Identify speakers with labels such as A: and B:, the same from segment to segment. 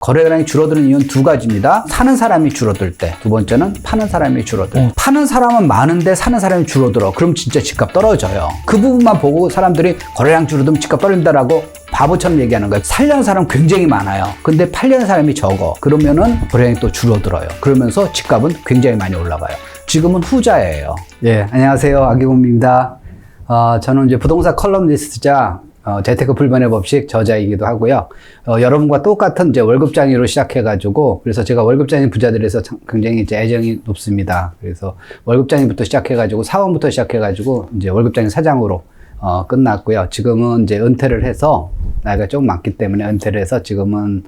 A: 거래량이 줄어드는 이유는 두 가지입니다. 사는 사람이 줄어들 때, 두 번째는 파는 사람이 줄어들 때. 파는 사람은 많은데 사는 사람이 줄어들어. 그럼 진짜 집값 떨어져요. 그 부분만 보고 사람들이 거래량 줄어들면 집값 떨어진다라고 바보처럼 얘기하는 거예요. 살려는 사람 굉장히 많아요. 근데 팔려는 사람이 적어. 그러면은 거래량이 또 줄어들어요. 그러면서 집값은 굉장히 많이 올라가요. 지금은 후자예요. 예, 안녕하세요. 아기곰입니다. 저는 이제 부동산 컬럼니스트자 재테크 불변의 법칙 저자이기도 하고요. 여러분과 똑같은 이제 월급장애로 시작해가지고, 그래서 제가 월급장애 부자들에서 굉장히 이제 애정이 높습니다. 그래서 월급장애부터 시작해가지고, 사원부터 시작해가지고, 이제 월급장애 사장으로, 끝났고요. 지금은 이제 은퇴를 해서, 나이가 좀 많기 때문에 은퇴를 해서 지금은,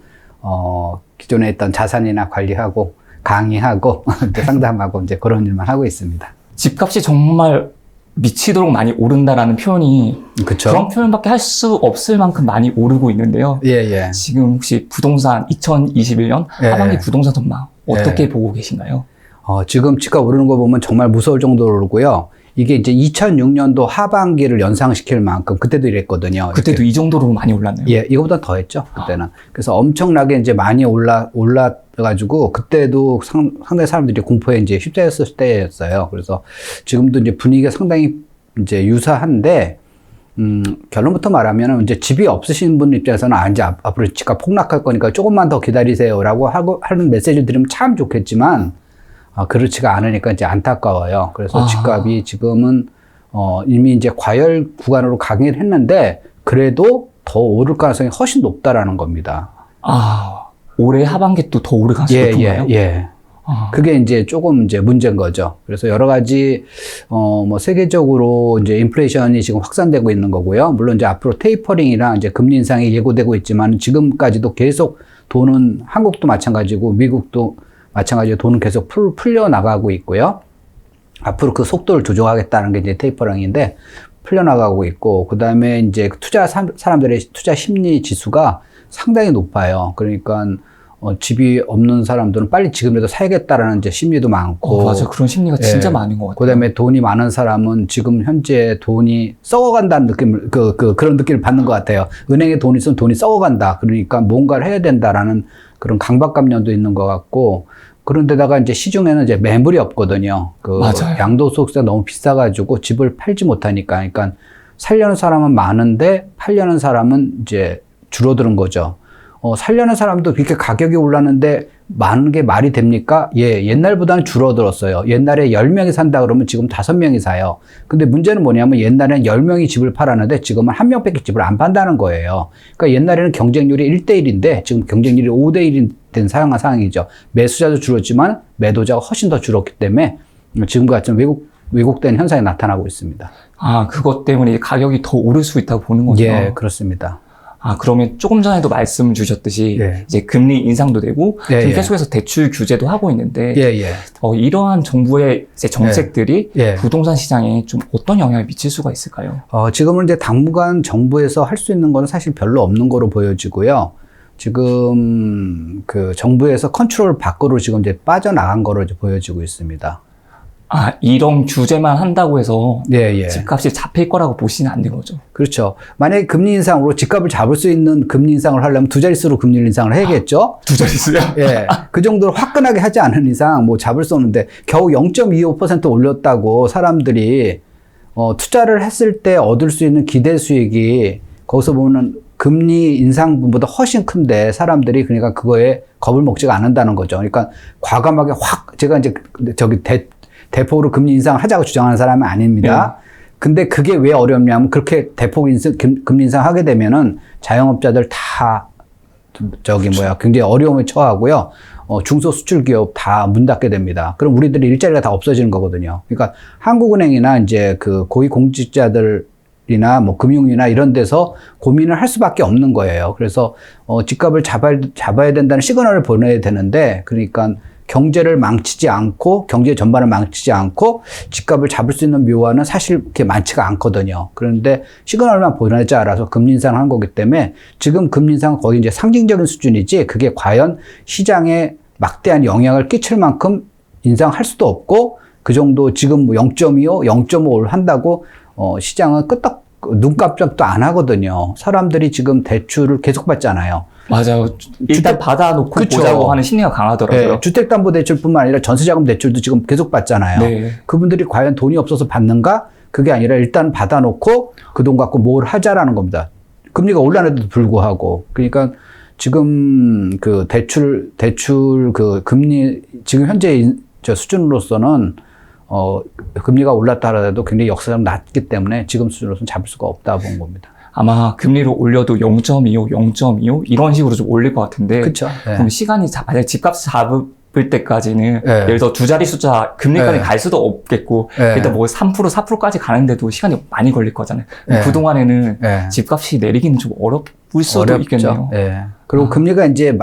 A: 기존에 있던 자산이나 관리하고, 강의하고, 이제 상담하고, 이제 그런 일만 하고 있습니다.
B: 집값이 정말 미치도록 많이 오른다라는 표현이
A: 그쵸?
B: 그런 표현밖에 할 수 없을 만큼 많이 오르고 있는데요.
A: 예.
B: 지금 혹시 부동산 2021년
A: 예.
B: 하반기 부동산 전망 어떻게 보고 계신가요?
A: 지금 집값 오르는 거 보면 정말 무서울 정도로 오르고요. 이게 이제 2006년도 하반기를 연상시킬 만큼 그때도 이랬거든요.
B: 그때도 이 정도로 많이 올랐나요?
A: 예, 이거보다 더 했죠, 그때는. 그래서 엄청나게 이제 많이 올라가지고, 그때도 상당히 사람들이 공포에 이제 휩싸였을 때였어요. 그래서 지금도 이제 분위기가 상당히 이제 유사한데, 결론부터 말하면 이제 집이 없으신 분 입장에서는 이제 앞으로 집값 폭락할 거니까 조금만 더 기다리세요라고 하는 메시지를 드리면 참 좋겠지만, 그렇지가 않으니까 이제 안타까워요. 그래서 집값이 지금은, 이미 이제 과열 구간으로 가긴 했는데, 그래도 더 오를 가능성이 훨씬 높다라는 겁니다.
B: 올해 하반기 또 더 오를 가능성이 높은가요?
A: 예. 그게 이제 조금 이제 문제인 거죠. 그래서 여러 가지, 뭐 세계적으로 이제 인플레이션이 지금 확산되고 있는 거고요. 물론 이제 앞으로 테이퍼링이랑 이제 금리 인상이 예고되고 있지만 지금까지도 계속 돈은 한국도 마찬가지고 미국도 마찬가지로 돈은 계속 풀려 나가고 있고요. 앞으로 그 속도를 조정하겠다는 게 이제 테이퍼링인데 풀려나가고 있고, 그 다음에 이제 사람들의 투자 심리 지수가 상당히 높아요. 그러니까, 집이 없는 사람들은 빨리 지금이라도 사야겠다라는 이제 심리도 많고.
B: 맞아요. 그런 심리가 진짜 많은 것 같아요.
A: 그 다음에 돈이 많은 사람은 지금 현재 돈이 썩어간다는 느낌을, 그런 느낌을 받는 것 같아요. 은행에 돈이 있으면 돈이 썩어간다. 그러니까 뭔가를 해야 된다라는 그런 강박감정도 있는 것 같고, 그런데다가 이제 시중에는 이제 매물이 없거든요.
B: 맞아요.
A: 양도소득세가 너무 비싸가지고 집을 팔지 못하니까. 그러니까 살려는 사람은 많은데 팔려는 사람은 이제 줄어드는 거죠. 살려는 사람도 그렇게 가격이 올랐는데 많은 게 말이 됩니까? 예, 옛날보다는 줄어들었어요. 옛날에 10명이 산다 그러면 지금 5명이 사요. 근데 문제는 뭐냐면 옛날에는 10명이 집을 팔았는데 지금은 1명밖에 집을 안 판다는 거예요. 그러니까 옛날에는 경쟁률이 1대1인데 지금 경쟁률이 5대1이 된 상황이죠. 매수자도 줄었지만 매도자가 훨씬 더 줄었기 때문에 지금과 같은 왜곡된 현상이 나타나고 있습니다.
B: 그것 때문에 가격이 더 오를 수 있다고 보는 거죠?
A: 예, 그렇습니다.
B: 그러면 조금 전에도 말씀 주셨듯이 이제 금리 인상도 되고 지금 계속해서 대출 규제도 하고 있는데 이러한 정부의 이제 정책들이 부동산 시장에 좀 어떤 영향을 미칠 수가 있을까요?
A: 지금은 이제 당분간 정부에서 할 수 있는 건 사실 별로 없는 거로 보여지고요. 지금 그 정부에서 컨트롤 밖으로 지금 이제 빠져나간 거로 이제 보여지고 있습니다.
B: 이런 규제만 한다고 해서 집값이 잡힐 거라고 보시는 안 되는 거죠?
A: 그렇죠. 만약에 금리 인상으로 집값을 잡을 수 있는 금리 인상을 하려면 두 자릿수로 금리 인상을 해야겠죠?
B: 두 자릿수요?
A: 예. 그 정도로 화끈하게 하지 않은 이상 뭐 잡을 수 없는데 겨우 0.25% 올렸다고 사람들이 투자를 했을 때 얻을 수 있는 기대 수익이 거기서 보면 금리 인상분보다 훨씬 큰데 사람들이 그러니까 그거에 겁을 먹지가 않는다는 거죠. 그러니까 과감하게 제가 이제 대폭으로 금리 인상을 하자고 주장하는 사람은 아닙니다. 근데 그게 왜 어렵냐면 그렇게 대폭 금리 인상하게 되면은 자영업자들 다 굉장히 어려움에 처하고요. 중소수출 기업 다 문 닫게 됩니다. 그럼 우리들의 일자리가 다 없어지는 거거든요. 그러니까 한국은행이나 이제 그 고위공직자들이나 뭐 금융이나 이런 데서 고민을 할 수밖에 없는 거예요. 그래서 집값을 잡아야 된다는 시그널을 보내야 되는데, 그러니까 경제를 망치지 않고 경제 전반을 망치지 않고 집값을 잡을 수 있는 묘안은 사실 그렇게 많지가 않거든요. 그런데 시그널만 보내자 알아서 금리 인상을 한 거기 때문에 지금 금리 인상은 거의 이제 상징적인 수준이지 그게 과연 시장에 막대한 영향을 끼칠 만큼 인상할 수도 없고, 그 정도 지금 뭐 0.25, 0.5를 한다고 시장은 끄떡 눈 깜짝도 안 하거든요. 사람들이 지금 대출을 계속 받잖아요.
B: 맞아요. 일단 받아놓고
A: 그쵸.
B: 보자고 하는 심리가 강하더라고요.
A: 네, 주택담보대출뿐만 아니라 전세자금 대출도 지금 계속 받잖아요.
B: 네.
A: 그분들이 과연 돈이 없어서 받는가? 그게 아니라 일단 받아놓고 그 돈 갖고 뭘 하자라는 겁니다. 금리가 올라는데도 불구하고. 그러니까 지금 그 대출 그 금리 지금 현재 저 수준으로서는 금리가 올랐다 하더라도 굉장히 역사적으로 낮기 때문에 지금 수준으로서는 잡을 수가 없다 본 겁니다.
B: 아마 금리를 올려도 0.25, 0.25 이런 식으로 좀 올릴 것 같은데.
A: 그렇죠. 네.
B: 그럼 시간이 만약 집값을 잡을 때까지는 네. 예를 들어 두 자리 숫자 금리까지 갈 수도 없겠고 일단 뭐 3%, 4%까지 가는데도 시간이 많이 걸릴 거잖아요. 그동안에는 집값이 내리기는 좀 어려울 수도 있겠네요.
A: 그리고 금리가 이제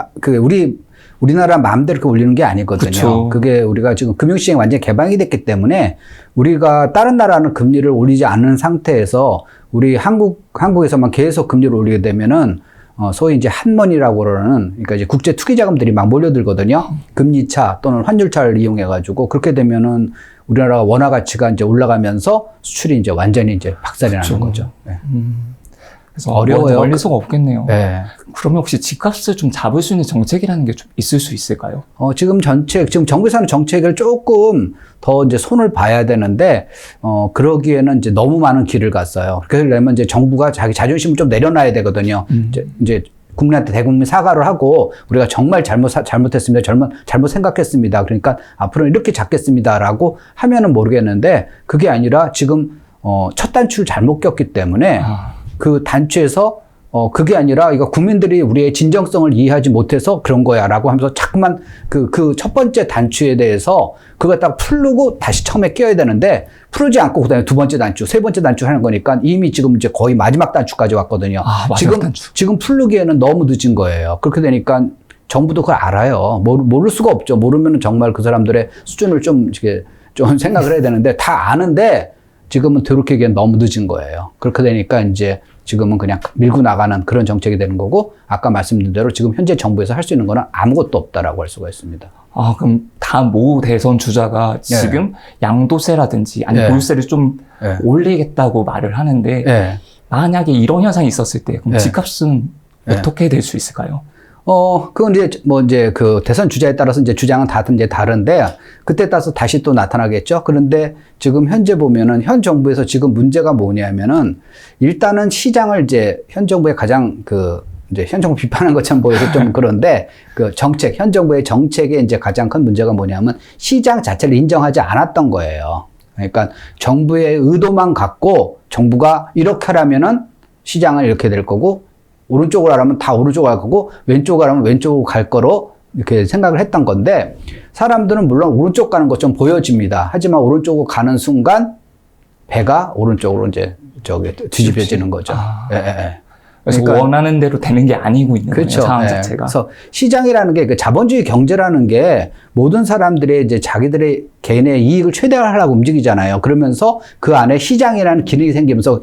A: 우리나라 마음대로 이렇게 올리는 게 아니거든요. 그쵸. 그게 우리가 지금 금융시장이 완전히 개방이 됐기 때문에 우리가 다른 나라는 금리를 올리지 않는 상태에서 우리 한국에서만 계속 금리를 올리게 되면은 소위 이제 한머니라고 그러는 그러니까 이제 국제 투기 자금들이 막 몰려들거든요. 금리차 또는 환율차를 이용해 가지고 그렇게 되면은 우리나라 원화 가치가 이제 올라가면서 수출이 이제 완전히 이제 박살이 나는 거죠.
B: 그래서 어려워요. 멀리 수가 없겠네요. 네. 그러면 혹시 집값을 좀 잡을 수 있는 정책이라는 게 좀 있을 수 있을까요? 지금 정부에서 하는 정책을 조금 더 이제 손을 봐야 되는데, 그러기에는 이제 너무 많은 길을 갔어요. 그러려면 이제 정부가 자기 자존심을 좀 내려놔야 되거든요. 이제 국민한테 대국민 사과를 하고, 우리가 정말 잘못했습니다. 잘못 생각했습니다. 그러니까 앞으로는 이렇게 잡겠습니다라고 하면은 모르겠는데, 그게 아니라 지금, 첫 단추를 잘못 꼈기 때문에, 그 단추에서 그게 아니라 이거 국민들이 우리의 진정성을 이해하지 못해서 그런 거야라고 하면서 자꾸만 그 첫 번째 단추에 대해서 그걸 딱 풀고 다시 처음에 껴야 되는데 풀지 않고 그다음에 두 번째 단추, 세 번째 단추 하는 거니까 이미 지금 이제 거의 마지막 단추까지 왔거든요. 지금 풀기에는 너무 늦은 거예요. 그렇게 되니까 정부도 그걸 알아요. 모를 수가 없죠. 모르면 정말 그 사람들의 수준을 좀 생각을 해야 되는데 다 아는데 지금은 되돌리기엔 너무 늦은 거예요. 그렇게 되니까 이제 지금은 그냥 밀고 나가는 그런 정책이 되는 거고 아까 말씀드린 대로 지금 현재 정부에서 할 수 있는 거는 아무것도 없다라고 할 수가 있습니다. 그럼 다음 모 대선 주자가 지금 양도세라든지 아니면 보유세를 좀 올리겠다고 말을 하는데 만약에 이런 현상이 있었을 때 그럼 집값은 어떻게 될 수 있을까요?
A: 그건 이제 그 대선 주자에 따라서 이제 주장은 이제 다른데, 그때 따라서 다시 또 나타나겠죠? 그런데 지금 현재 보면은 현 정부에서 지금 문제가 뭐냐면은, 일단은 시장을 이제 현 정부의 가장 이제 현 정부 비판한 것처럼 보여서 좀 그런데, 현 정부의 정책의 이제 가장 큰 문제가 뭐냐면, 시장 자체를 인정하지 않았던 거예요. 그러니까 정부의 의도만 갖고 정부가 이렇게 하라면은 시장은 이렇게 될 거고, 오른쪽으로 하라면 다 오른쪽으로 갈 거고 왼쪽으로 하라면 왼쪽으로 갈 거로 이렇게 생각을 했던 건데 사람들은 물론 오른쪽 가는 것 좀 보여집니다. 하지만 오른쪽으로 가는 순간 배가 오른쪽으로 이제 뒤집혀지는 거죠.
B: 그래서 그러니까, 원하는 대로 되는 게 아니고 있는
A: 그렇죠.
B: 거예요, 상황 자체가.
A: 그래서 시장이라는 게 자본주의 경제라는 게 모든 사람들의 이제 자기들의 개인의 이익을 최대화하려고 움직이잖아요. 그러면서 그 안에 시장이라는 기능이 생기면서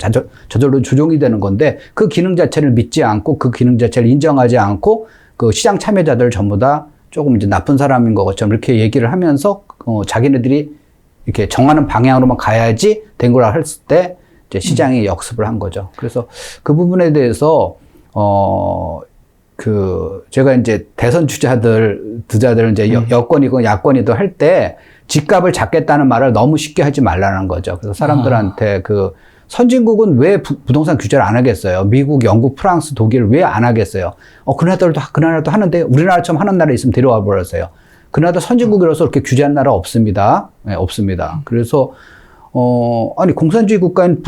A: 저절로 조정이 되는 건데 그 기능 자체를 믿지 않고 그 기능 자체를 인정하지 않고 그 시장 참여자들 전부 다 조금 이제 나쁜 사람인 것처럼 이렇게 얘기를 하면서 자기네들이 이렇게 정하는 방향으로만 가야지 된 거라 했을 때 이제 시장이 역습을 한 거죠. 그래서 그 부분에 대해서, 제가 이제 대선 주자들 이제 여권이건 야권이든 할 때 집값을 잡겠다는 말을 너무 쉽게 하지 말라는 거죠. 그래서 사람들한테 선진국은 왜 부동산 규제를 안 하겠어요? 미국, 영국, 프랑스, 독일 왜 안 하겠어요? 그 나라도 하는데 우리나라처럼 하는 나라 있으면 데려와 버렸어요. 그 나라도 선진국이라서 이렇게 규제한 나라 없습니다. 네, 없습니다. 그래서 아니, 공산주의 국가인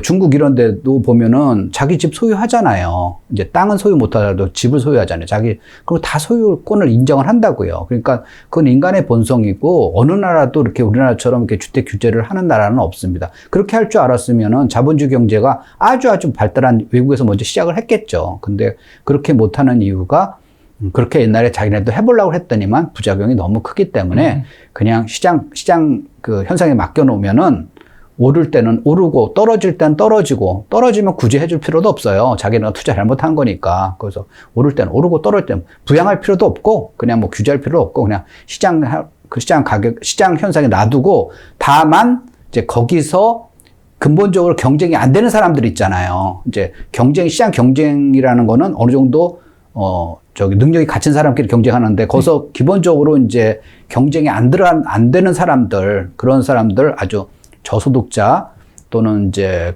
A: 중국 이런 데도 보면은 자기 집 소유하잖아요. 이제 땅은 소유 못 하더라도 집을 소유하잖아요. 그리고 다 소유권을 인정을 한다고요. 그러니까 그건 인간의 본성이고 어느 나라도 이렇게 우리나라처럼 이렇게 주택 규제를 하는 나라는 없습니다. 그렇게 할 줄 알았으면은 자본주의 경제가 아주 발달한 외국에서 먼저 시작을 했겠죠. 근데 그렇게 못하는 이유가 그렇게 옛날에 자기네도 해보려고 했더니만 부작용이 너무 크기 때문에 그냥 시장 현상에 맡겨놓으면은 오를 때는 오르고 떨어질 때는 떨어지고 떨어지면 굳이 해줄 필요도 없어요. 자기네가 투자 잘못한 거니까. 그래서 오를 때는 오르고 떨어질 때는 부양할 필요도 없고 그냥 규제할 필요도 없고 그냥 시장 현상에 놔두고 다만 이제 거기서 근본적으로 경쟁이 안 되는 사람들 있잖아요. 이제 시장 경쟁이라는 거는 어느 정도 능력이 갖춘 사람끼리 경쟁하는데, 거기서 기본적으로 이제 경쟁이 안 되는 사람들, 그런 사람들, 아주 저소득자, 또는 이제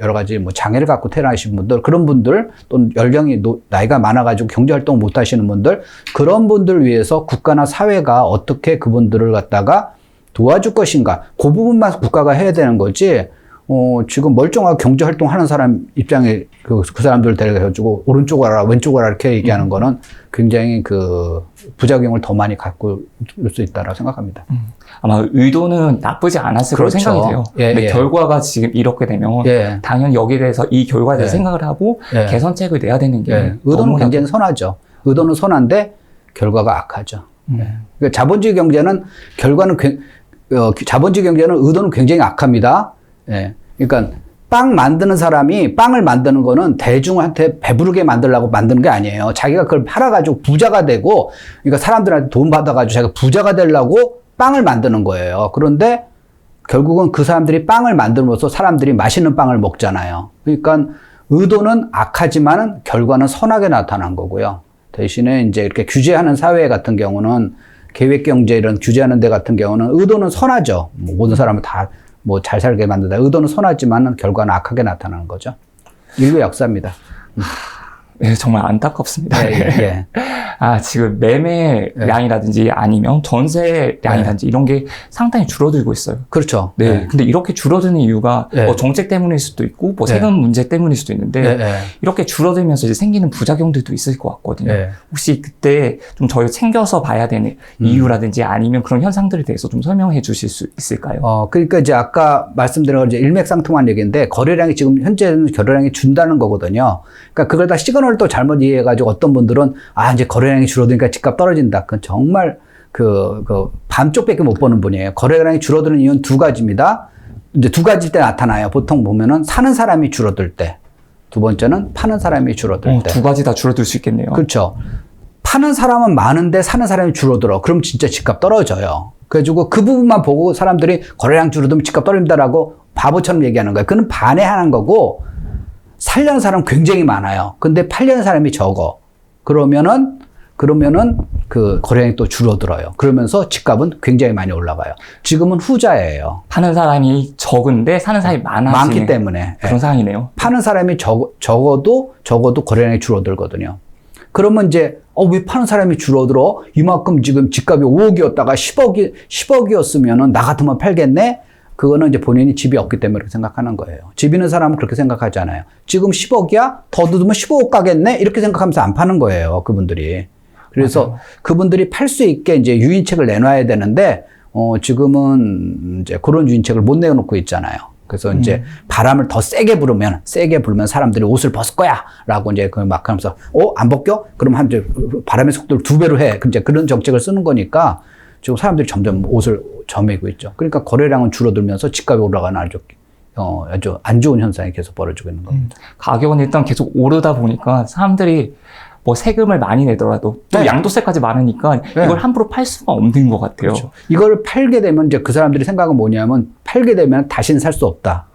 A: 여러 가지 뭐 장애를 갖고 태어나신 분들, 그런 분들, 또는 연령이 나이가 많아가지고 경제활동 못 하시는 분들, 그런 분들 위해서 국가나 사회가 어떻게 그분들을 갖다가 도와줄 것인가. 그 부분만 국가가 해야 되는 거지, 지금 멀쩡하게 경제활동 하는 사람 입장에 그 사람들 데려가지고 오른쪽 와라, 왼쪽 와라 이렇게 얘기하는 거는 굉장히 부작용을 더 많이 갖고 올 수 있다라고 생각합니다.
B: 아마 의도는 나쁘지 않았을 거라고
A: 그렇죠.
B: 생각이 돼요.
A: 예,
B: 근데
A: 예.
B: 결과가 지금 이렇게 되면 당연히 여기에 대해서 이 결과에 대해서 생각을 하고 개선책을 내야 되는 게
A: 의도는 굉장히 선하죠. 의도는 선한데 결과가 악하죠. 그러니까 자본주의 경제는 의도는 굉장히 악합니다. 그러니까 빵 만드는 사람이 빵을 만드는 거는 대중한테 배부르게 만들려고 만드는 게 아니에요. 자기가 그걸 팔아가지고 부자가 되고, 그러니까 사람들한테 돈 받아가지고 자기가 부자가 되려고 빵을 만드는 거예요. 그런데 결국은 그 사람들이 빵을 만들면서 사람들이 맛있는 빵을 먹잖아요. 그러니까 의도는 악하지만 결과는 선하게 나타난 거고요. 대신에 이제 이렇게 규제하는 사회 같은 경우는, 계획경제 이런 규제하는 데 같은 경우는 의도는 선하죠. 모든 사람을 다 잘 살게 만든다. 의도는 선하지만 결과는 악하게 나타나는 거죠. 인류의 역사입니다.
B: 네, 정말 안타깝습니다.
A: 예.
B: 지금 매매량이라든지 아니면 전세량이라든지 이런 게 상당히 줄어들고 있어요.
A: 그렇죠.
B: 네. 근데 이렇게 줄어드는 이유가 뭐 정책 때문일 수도 있고, 뭐 세금 문제 때문일 수도 있는데, 이렇게 줄어들면서 이제 생기는 부작용들도 있을 것 같거든요. 혹시 그때 좀 저희 챙겨서 봐야 되는 이유라든지 아니면 그런 현상들에 대해서 좀 설명해 주실 수 있을까요?
A: 그러니까 이제 아까 말씀드린 이제 일맥상통한 얘기인데, 거래량이 지금 현재는 거래량이 준다는 거거든요. 그러니까 그걸 다 시그널을 또 잘못 이해해가지고 어떤 분들은 이제 거래량이 줄어드니까 집값 떨어진다. 그건 정말 반쪽밖에 못 보는 분이에요. 거래량이 줄어드는 이유는 두 가지입니다. 이제 두 가지 때 나타나요. 보통 보면은 사는 사람이 줄어들 때, 두 번째는 파는 사람이 줄어들 때.
B: 두 가지 다 줄어들 수 있겠네요.
A: 그렇죠. 파는 사람은 많은데 사는 사람이 줄어들어. 그럼 진짜 집값 떨어져요. 그래가지고 그 부분만 보고 사람들이 거래량 줄어들면 집값 떨어진다라고 바보처럼 얘기하는 거예요. 그건 반해하는 거고, 살려는 사람 굉장히 많아요. 근데 팔려는 사람이 적어. 그러면은 그 거래량이 또 줄어들어요. 그러면서 집값은 굉장히 많이 올라가요. 지금은 후자예요.
B: 파는 사람이 적은데 사는 사람이
A: 많기 때문에.
B: 그런 상황이네요.
A: 파는 사람이 적어도 거래량이 줄어들거든요. 그러면 이제 왜 파는 사람이 줄어들어? 이만큼 지금 집값이 5억이었다가 10억이었으면은 나 같으면 팔겠네? 그거는 이제 본인이 집이 없기 때문에 그렇게 생각하는 거예요. 집 있는 사람은 그렇게 생각하잖아요. 지금 10억이야? 더 늦으면 15억 가겠네? 이렇게 생각하면서 안 파는 거예요, 그분들이. 그래서
B: 맞아요.
A: 그분들이 팔 수 있게 이제 유인책을 내놔야 되는데, 지금은 이제 그런 유인책을 못 내놓고 있잖아요. 그래서 이제 바람을 더 세게 불면 사람들이 옷을 벗을 거야! 라고 이제 막 하면서, 안 벗겨? 그럼 이제 바람의 속도를 2배로 해. 이제 그런 정책을 쓰는 거니까 지금 사람들이 점점 옷을 저매고 있죠. 그러니까 거래량은 줄어들면서 집값이 올라가는 아주 안 좋은 현상이 계속 벌어지고 있는 겁니다.
B: 가격은 일단 계속 오르다 보니까 사람들이 뭐 세금을 많이 내더라도 또 양도세까지 많으니까 이걸 함부로 팔 수가 없는 것 같아요.
A: 그렇죠. 이걸 팔게 되면 이제 그 사람들이 생각은 뭐냐면 팔게 되면 다시는 살 수 없다.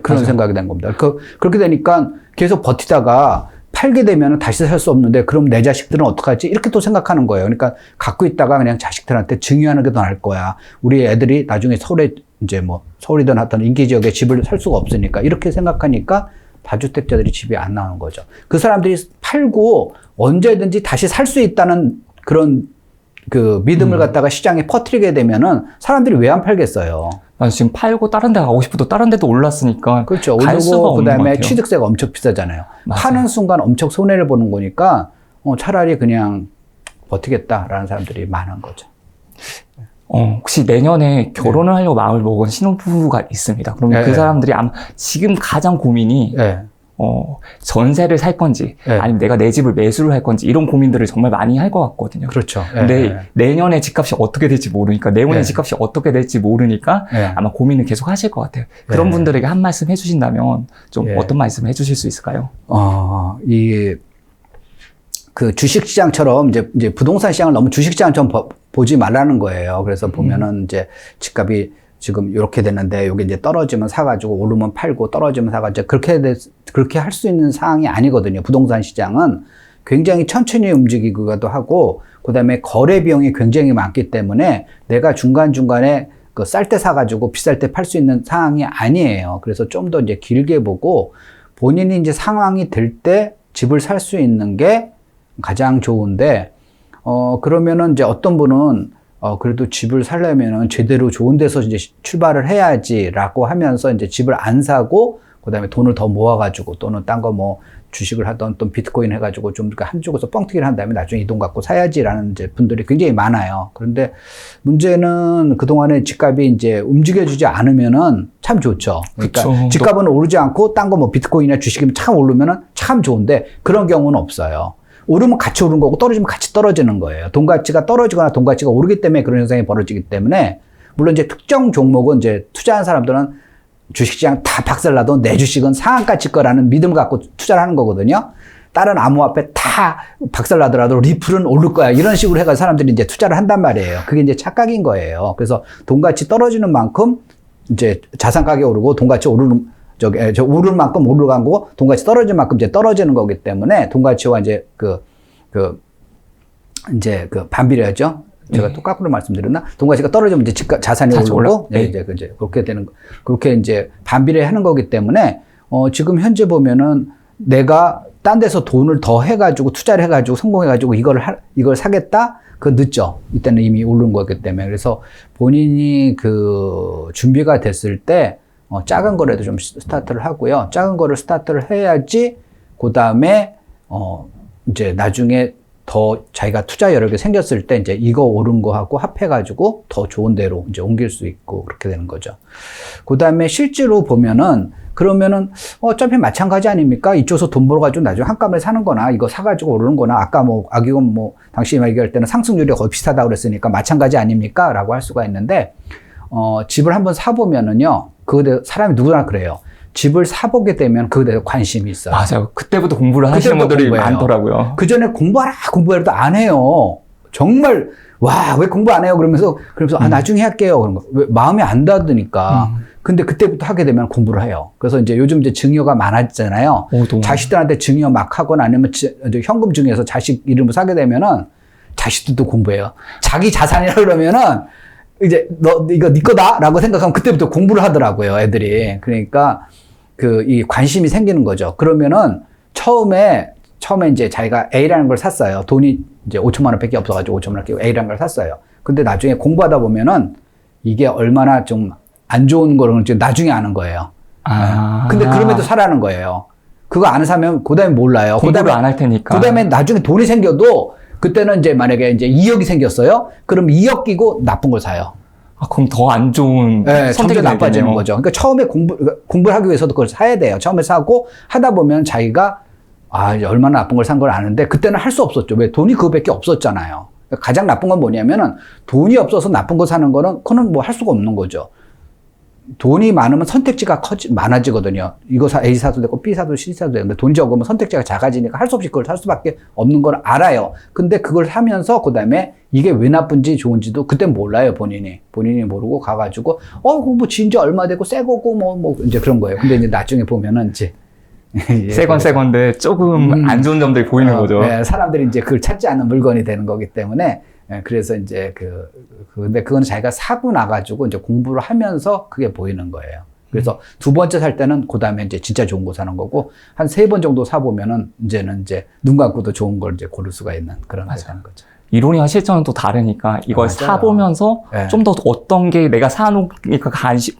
A: 그런 생각이 된 겁니다. 그렇게 되니까 계속 버티다가 팔게 되면 다시 살 수 없는데 그럼 내 자식들은 어떡하지? 이렇게 또 생각하는 거예요. 그러니까 갖고 있다가 그냥 자식들한테 증여하는 게 더 나을 거야. 우리 애들이 나중에 서울이든 하여튼 인기 지역에 집을 살 수가 없으니까 이렇게 생각하니까 다주택자들이 집이 안 나오는 거죠. 그 사람들이 팔고 언제든지 다시 살 수 있다는 그런 믿음을 갖다가 시장에 퍼뜨리게 되면은 사람들이 왜 안 팔겠어요?
B: 지금 팔고 다른 데 가고 싶어도 다른 데도 올랐으니까.
A: 그렇죠.
B: 갈 수가
A: 오르고
B: 없는 것
A: 그다음에
B: 같아요.
A: 취득세가 엄청 비싸잖아요.
B: 맞아요.
A: 파는 순간 엄청 손해를 보는 거니까 차라리 그냥 버티겠다라는 사람들이 많은 거죠.
B: 혹시 내년에 결혼을 하려고 마음을 먹은 신혼부부가 있습니다. 그러면 그 사람들이 아마 지금 가장 고민이 전세를 살 건지 아니면 내가 내 집을 매수를 할 건지 이런 고민들을 정말 많이 할 것 같거든요.
A: 그렇죠.
B: 근데 내년에 집값이 어떻게 될지 모르니까 내후년 집값이 어떻게 될지 모르니까 아마 고민을 계속 하실 것 같아요. 그런 분들에게 한 말씀 해주신다면 좀 어떤 말씀을 해주실 수 있을까요?
A: 그 주식시장처럼 이제 부동산 시장을 너무 주식시장처럼 보지 말라는 거예요. 그래서 보면은 이제 집값이 지금 이렇게 됐는데 여기 이제 떨어지면 사가지고 오르면 팔고 떨어지면 사가지고 그렇게 할 수 있는 상황이 아니거든요. 부동산 시장은 굉장히 천천히 움직이기도 하고, 그 다음에 거래 비용이 굉장히 많기 때문에 내가 중간중간에 그 쌀 때 사가지고 비쌀 때 팔 수 있는 상황이 아니에요. 그래서 좀 더 이제 길게 보고 본인이 이제 상황이 될 때 집을 살 수 있는 게 가장 좋은데, 그러면은 이제 어떤 분은 그래도 집을 살려면은 제대로 좋은 데서 이제 출발을 해야지라고 하면서 이제 집을 안 사고, 그 다음에 돈을 더 모아가지고 또는 딴 거 뭐 주식을 하던 또 비트코인 해가지고 좀 한쪽에서 뻥튀기를 한 다음에 나중에 이 돈 갖고 사야지라는 이제 분들이 굉장히 많아요. 그런데 문제는 그동안에 집값이 이제 움직여주지 않으면은 참 좋죠. 그러니까
B: 그쵸.
A: 집값은 오르지 않고 딴 거 뭐 비트코인이나 주식이면 참 오르면은 참 좋은데 그런 경우는 없어요. 오르면 같이 오른 거고 떨어지면 같이 떨어지는 거예요. 돈 가치가 떨어지거나 돈 가치가 오르기 때문에 그런 현상이 벌어지기 때문에, 물론 이제 특정 종목은 이제 투자한 사람들은 주식시장 다 박살나도 내 주식은 상한가칠 거라는 믿음을 갖고 투자를 하는 거거든요. 다른 암호화폐 다 박살나더라도 리플은 오를 거야. 이런 식으로 해가지고 사람들이 이제 투자를 한단 말이에요. 그게 이제 착각인 거예요. 그래서 돈 가치 떨어지는 만큼 이제 자산 가격이 오르고 돈 가치 오르는, 오르는 만큼 오르는 거고 돈 가치 떨어지는 만큼 이제 떨어지는 거기 때문에 돈 가치와 이제 이제 반비례하죠. 제가 또 거꾸로 말씀드렸나? 돈 가치가 떨어지면 이제 자산이 오르고, 네, 이제 그렇게 되는, 그렇게 이제 반비례 하는 거기 때문에, 지금 현재 보면은 내가 딴 데서 돈을 더 해가지고 투자를 해가지고 성공해가지고 이걸 사겠다? 그거 늦죠. 이때는 이미 오른 거기 때문에. 그래서 본인이 준비가 됐을 때, 작은 거라도 좀 스타트를 하고요. 작은 거를 스타트를 해야지, 그 다음에, 이제 나중에 더 자기가 투자 여력이 생겼을 때 이제 이거 오른 거하고 합해가지고 더 좋은 데로 이제 옮길 수 있고 그렇게 되는 거죠. 그 다음에 실제로 보면은 그러면은 어차피 마찬가지 아닙니까? 이쪽에서 돈 벌어가지고 나중에 한꺼번에 사는 거나 이거 사가지고 오르는 거나 아까 악의금 당신이 얘기할 때는 상승률이 거의 비슷하다고 그랬으니까 마찬가지 아닙니까? 라고 할 수가 있는데, 집을 한번 사보면은요, 사람이 누구나 그래요. 집을 사보게 되면 그거에 대해서 관심이 있어요.
B: 맞아요. 그때부터 공부를 하시는 분들이 많더라고요.
A: 그 전에 공부해도 안 해요. 정말, 왜 공부 안 해요? 그러면서, 나중에 할게요. 그런 거. 왜 마음이 안 닿으니까. 근데 그때부터 하게 되면 공부를 해요. 그래서 이제 요즘 이제 증여가 많아지잖아요. 자식들한테 증여 막 하거나 아니면 현금 증여해서 자식 이름을 사게 되면은 자식들도 공부해요. 자기 자산이라 그러면은 이제 이거 네 거다 라고 생각하면 그때부터 공부를 하더라고요, 애들이. 그러니까 이 관심이 생기는 거죠. 그러면은 처음에 이제 자기가 A라는 걸 샀어요. 돈이 이제 5천만 원 밖에 없어가지고 5천만 원 끼고 A라는 걸 샀어요. 근데 나중에 공부하다 보면은 이게 얼마나 좀 안 좋은 거를 나중에 아는 거예요. 근데 그럼에도 사라는 거예요. 그거 안 사면 그 다음에 몰라요.
B: 공부를 안 할 테니까.
A: 그 다음에 나중에 돈이 생겨도 그때는 이제 만약에 이제 2억이 생겼어요. 그럼 2억 끼고 나쁜 걸 사요.
B: 그럼 더 안 좋은 선택이
A: 나빠지는 거죠. 그러니까 처음에 공부를 하기 위해서도 그걸 사야 돼요. 처음에 사고 하다 보면 자기가 이제 얼마나 나쁜 걸 산 걸 아는데 그때는 할 수 없었죠. 왜? 돈이 그거밖에 없었잖아요. 그러니까 가장 나쁜 건 뭐냐면은 돈이 없어서 나쁜 거 사는 거는 그거는 뭐 할 수가 없는 거죠. 돈이 많으면 선택지가 많아지거든요. 이거 A 사도 되고 B 사도 C 사도 되는데 돈이 적으면 선택지가 작아지니까 할 수 없이 그걸 살 수밖에 없는 걸 알아요. 근데 그걸 사면서 그 다음에 이게 왜 나쁜지 좋은지도 그때 몰라요, 본인이 모르고 가가지고 뭐 진짜 얼마 되고 새 거고 뭐 이제 그런 거예요. 근데 이제 나중에 보면은 이제
B: 세건데 조금 안 좋은 점들이 보이는 거죠.
A: 네, 사람들이 이제 그걸 찾지 않는 물건이 되는 거기 때문에. 그래서 이제 근데 그건 자기가 사고 나가지고 이제 공부를 하면서 그게 보이는 거예요. 그래서 두 번째 살 때는 그 다음에 이제 진짜 좋은 거 사는 거고, 한 3번 정도 사보면은 이제는 이제 눈 감고도 좋은 걸 이제 고를 수가 있는 그런 게 되는 거죠.
B: 이론이와 실전은 또 다르니까 이걸 사보면서 좀 더 어떤 게 내가 사놓으니까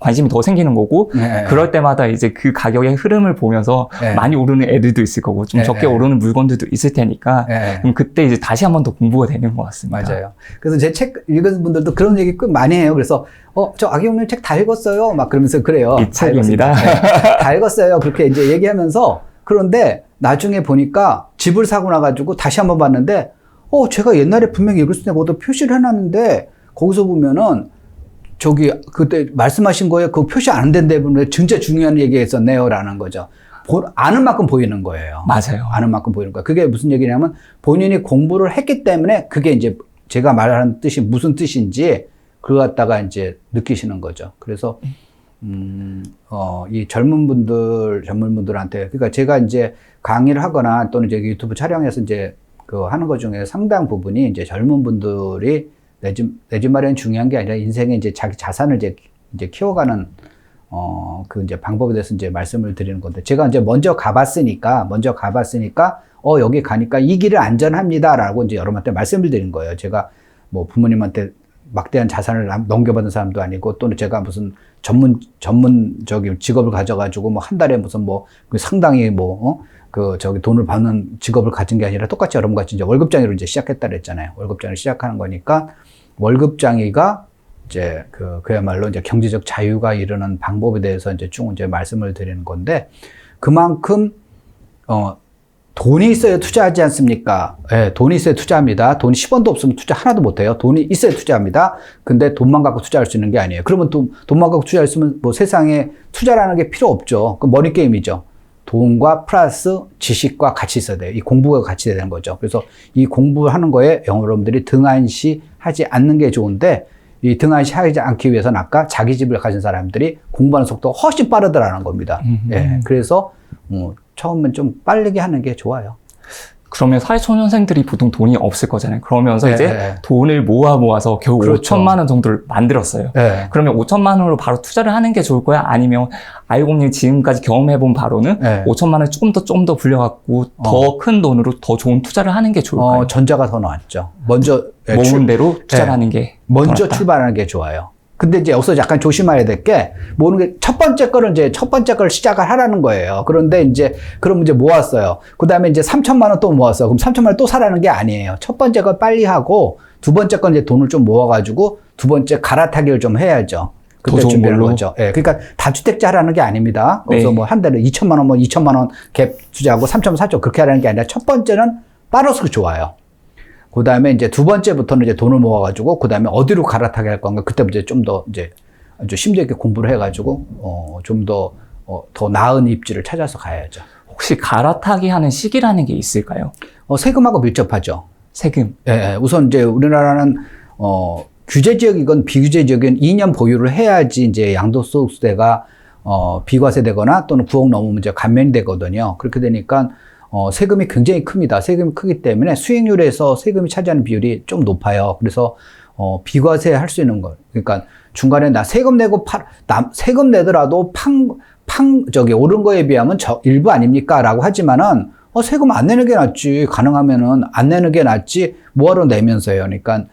B: 관심이 더 생기는 거고, 그럴 때마다 이제 그 가격의 흐름을 보면서 많이 오르는 애들도 있을 거고 좀 적게 오르는 물건들도 있을 테니까 그럼 그때 이제 다시 한 번 더 공부가 되는 것 같습니다.
A: 맞아요. 그래서 제 책 읽은 분들도 그런 얘기 꽤 많이 해요. 그래서 저 악의형님 책 다 읽었어요. 막 그러면서 그래요.
B: 이 책입니다.
A: 다 읽었어요. 그렇게 이제 얘기하면서, 그런데 나중에 보니까 집을 사고 나가지고 다시 한번 봤는데 제가 옛날에 분명히 읽을 수 있는 것도 표시를 해놨는데, 거기서 보면은, 그때 말씀하신 거에 그 표시 안 된 부분에 진짜 중요한 얘기 했었네요. 라는 거죠. 아는 만큼 보이는 거예요.
B: 맞아요.
A: 아는 만큼 보이는 거예요. 그게 무슨 얘기냐면, 본인이 공부를 했기 때문에 그게 이제 제가 말하는 뜻이 무슨 뜻인지, 그거 갖다가 이제 느끼시는 거죠. 그래서, 이 젊은 분들한테, 그러니까 제가 이제 강의를 하거나 또는 이제 유튜브 촬영해서 이제 그 하는 것 중에 상당 부분이 이제 젊은 분들이 내 집 마련 중요한 게 아니라 인생에 이제 자기 자산을 이제 키워가는 그 이제 방법에 대해서 이제 말씀을 드리는 건데, 제가 이제 먼저 가봤으니까 여기 가니까 이 길은 안전합니다라고 이제 여러분한테 말씀을 드린 거예요. 제가 뭐 부모님한테 막대한 자산을 넘겨받은 사람도 아니고, 또는 제가 무슨 전문적인 직업을 가져가지고 뭐 한 달에 무슨 뭐 상당히 돈을 받는 직업을 가진 게 아니라 똑같이 여러분같이 이제 월급장애로 이제 시작했다 그랬잖아요. 월급장애를 시작하는 거니까, 월급장애가 이제 그야말로 이제 경제적 자유가 이르는 방법에 대해서 이제 쭉 이제 말씀을 드리는 건데, 그만큼 돈이 있어야 투자하지 않습니까? 예, 돈이 있어야 투자합니다. 돈이 10원도 없으면 투자 하나도 못 해요. 돈이 있어야 투자합니다. 근데 돈만 갖고 투자할 수 있는 게 아니에요. 그러면 돈만 갖고 투자했으면 뭐 세상에 투자라는 게 필요 없죠. 그 머니 게임이죠. 돈과 플러스 지식과 같이 있어야 돼요. 이 공부가 같이 되는 거죠. 그래서 이 공부하는 거에 여러분들이 등한시 하지 않는 게 좋은데, 이 등한시 하지 않기 위해서는 아까 자기 집을 가진 사람들이 공부하는 속도가 훨씬 빠르더라는 겁니다. 예, 그래서 처음엔 좀 빠르게 하는 게 좋아요.
B: 그러면 사회초년생들이 보통 돈이 없을 거잖아요. 그러면서 이제 돈을 모아서 겨우 그렇죠. 5천만 원 정도를 만들었어요. 그러면 5천만 원으로 바로 투자를 하는 게 좋을 거야? 아니면 아이공님 지금까지 경험해본 바로는 5천만 원을 조금 더 불려갖고 더 큰 돈으로 더 좋은 투자를 하는 게 좋을까요?
A: 전자가 더 낫죠. 먼저
B: 모은 대로 투자를 하는 게
A: 먼저 출발하는 게 좋아요. 근데 이제 여기서 약간 조심해야 될 게, 모으는 게 첫 번째 걸 시작을 하라는 거예요. 그런데 그럼 모았어요. 그 다음에 이제 3천만 원 또 모았어요. 그럼 3천만 원 또 사라는 게 아니에요. 첫 번째 걸 빨리 하고, 두 번째 건 이제 돈을 좀 모아가지고, 두 번째 갈아타기를 좀 해야죠. 그때 준비하는 거죠. 예. 그러니까 다주택자 하라는 게 아닙니다. 그래서 뭐 한 달에 2천만 원, 2천만 원 갭 투자하고 3천만 원, 4천 그렇게 하라는 게 아니라, 첫 번째는 빨라서 좋아요. 그 다음에 이제 두 번째부터는 이제 돈을 모아가지고, 그 다음에 어디로 갈아타게 할 건가, 그때부터 좀 더 이제 아주 심도 있게 공부를 해가지고, 좀 더 나은 입지를 찾아서 가야죠.
B: 혹시 갈아타기 하는 시기라는 게 있을까요?
A: 세금하고 밀접하죠.
B: 세금.
A: 예, 우선 이제 우리나라는, 규제 지역이건 비규제 지역이건 2년 보유를 해야지 이제 양도소득세가, 비과세 되거나 또는 9억 넘으면 이제 감면이 되거든요. 그렇게 되니까, 세금이 굉장히 큽니다. 세금이 크기 때문에 수익률에서 세금이 차지하는 비율이 좀 높아요. 그래서, 비과세 할 수 있는 거. 그러니까 중간에 나 세금 내고 세금 내더라도 오른 거에 비하면 일부 아닙니까? 라고 하지만은, 세금 안 내는 게 낫지. 가능하면은 안 내는 게 낫지. 뭐하러 내면서요. 그러니까,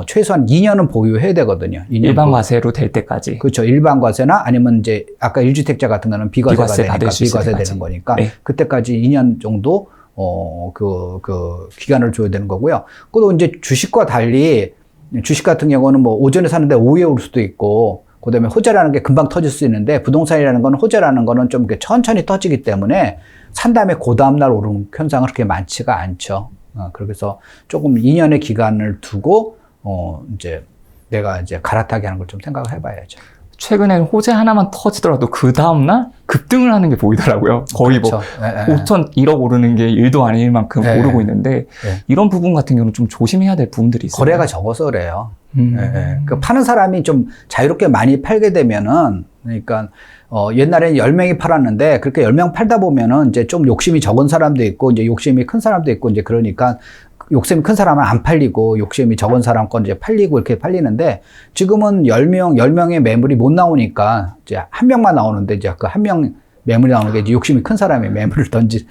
A: 최소한 2년은 보유해야 되거든요. 2년
B: 일반 과세로 될 때까지.
A: 그렇죠. 일반 과세나 아니면 이제 아까 1주택자 같은 거는 비과세가 되니까 비과세 되는 거니까 그때까지 2년 정도 기간을 줘야 되는 거고요. 또 이제 주식과 달리, 주식 같은 경우는 뭐 오전에 사는데 오후에 올 수도 있고, 그다음에 호재라는 게 금방 터질 수 있는데, 부동산이라는 거는 호재라는 거는 좀 이렇게 천천히 터지기 때문에 산 다음에 그 다음 날 오르는 현상은 그렇게 많지가 않죠. 그래서 조금 2년의 기간을 두고 이제 내가 이제 갈아타기 하는 걸 좀 생각을 해봐야죠.
B: 최근에는 호재 하나만 터지더라도 그 다음날 급등을 하는 게 보이더라고요. 거의 그렇죠. 5천, 1억 오르는 게 1도 아닐 만큼 오르고 있는데, 이런 부분 같은 경우는 좀 조심해야 될 부분들이 있어요.
A: 거래가 적어서 그래요. 그 파는 사람이 좀 자유롭게 많이 팔게 되면은, 그러니까, 옛날에는 10명이 팔았는데, 그렇게 10명 팔다 보면은 이제 좀 욕심이 적은 사람도 있고, 이제 욕심이 큰 사람도 있고, 이제 그러니까, 욕심이 큰 사람은 안 팔리고, 욕심이 적은 사람 건 이제 팔리고 이렇게 팔리는데, 지금은 10명의 매물이 못 나오니까, 이제 한 명만 나오는데, 이제 그 한 명 매물이 나오는 게 이제 욕심이 큰 사람이 매물을 던지는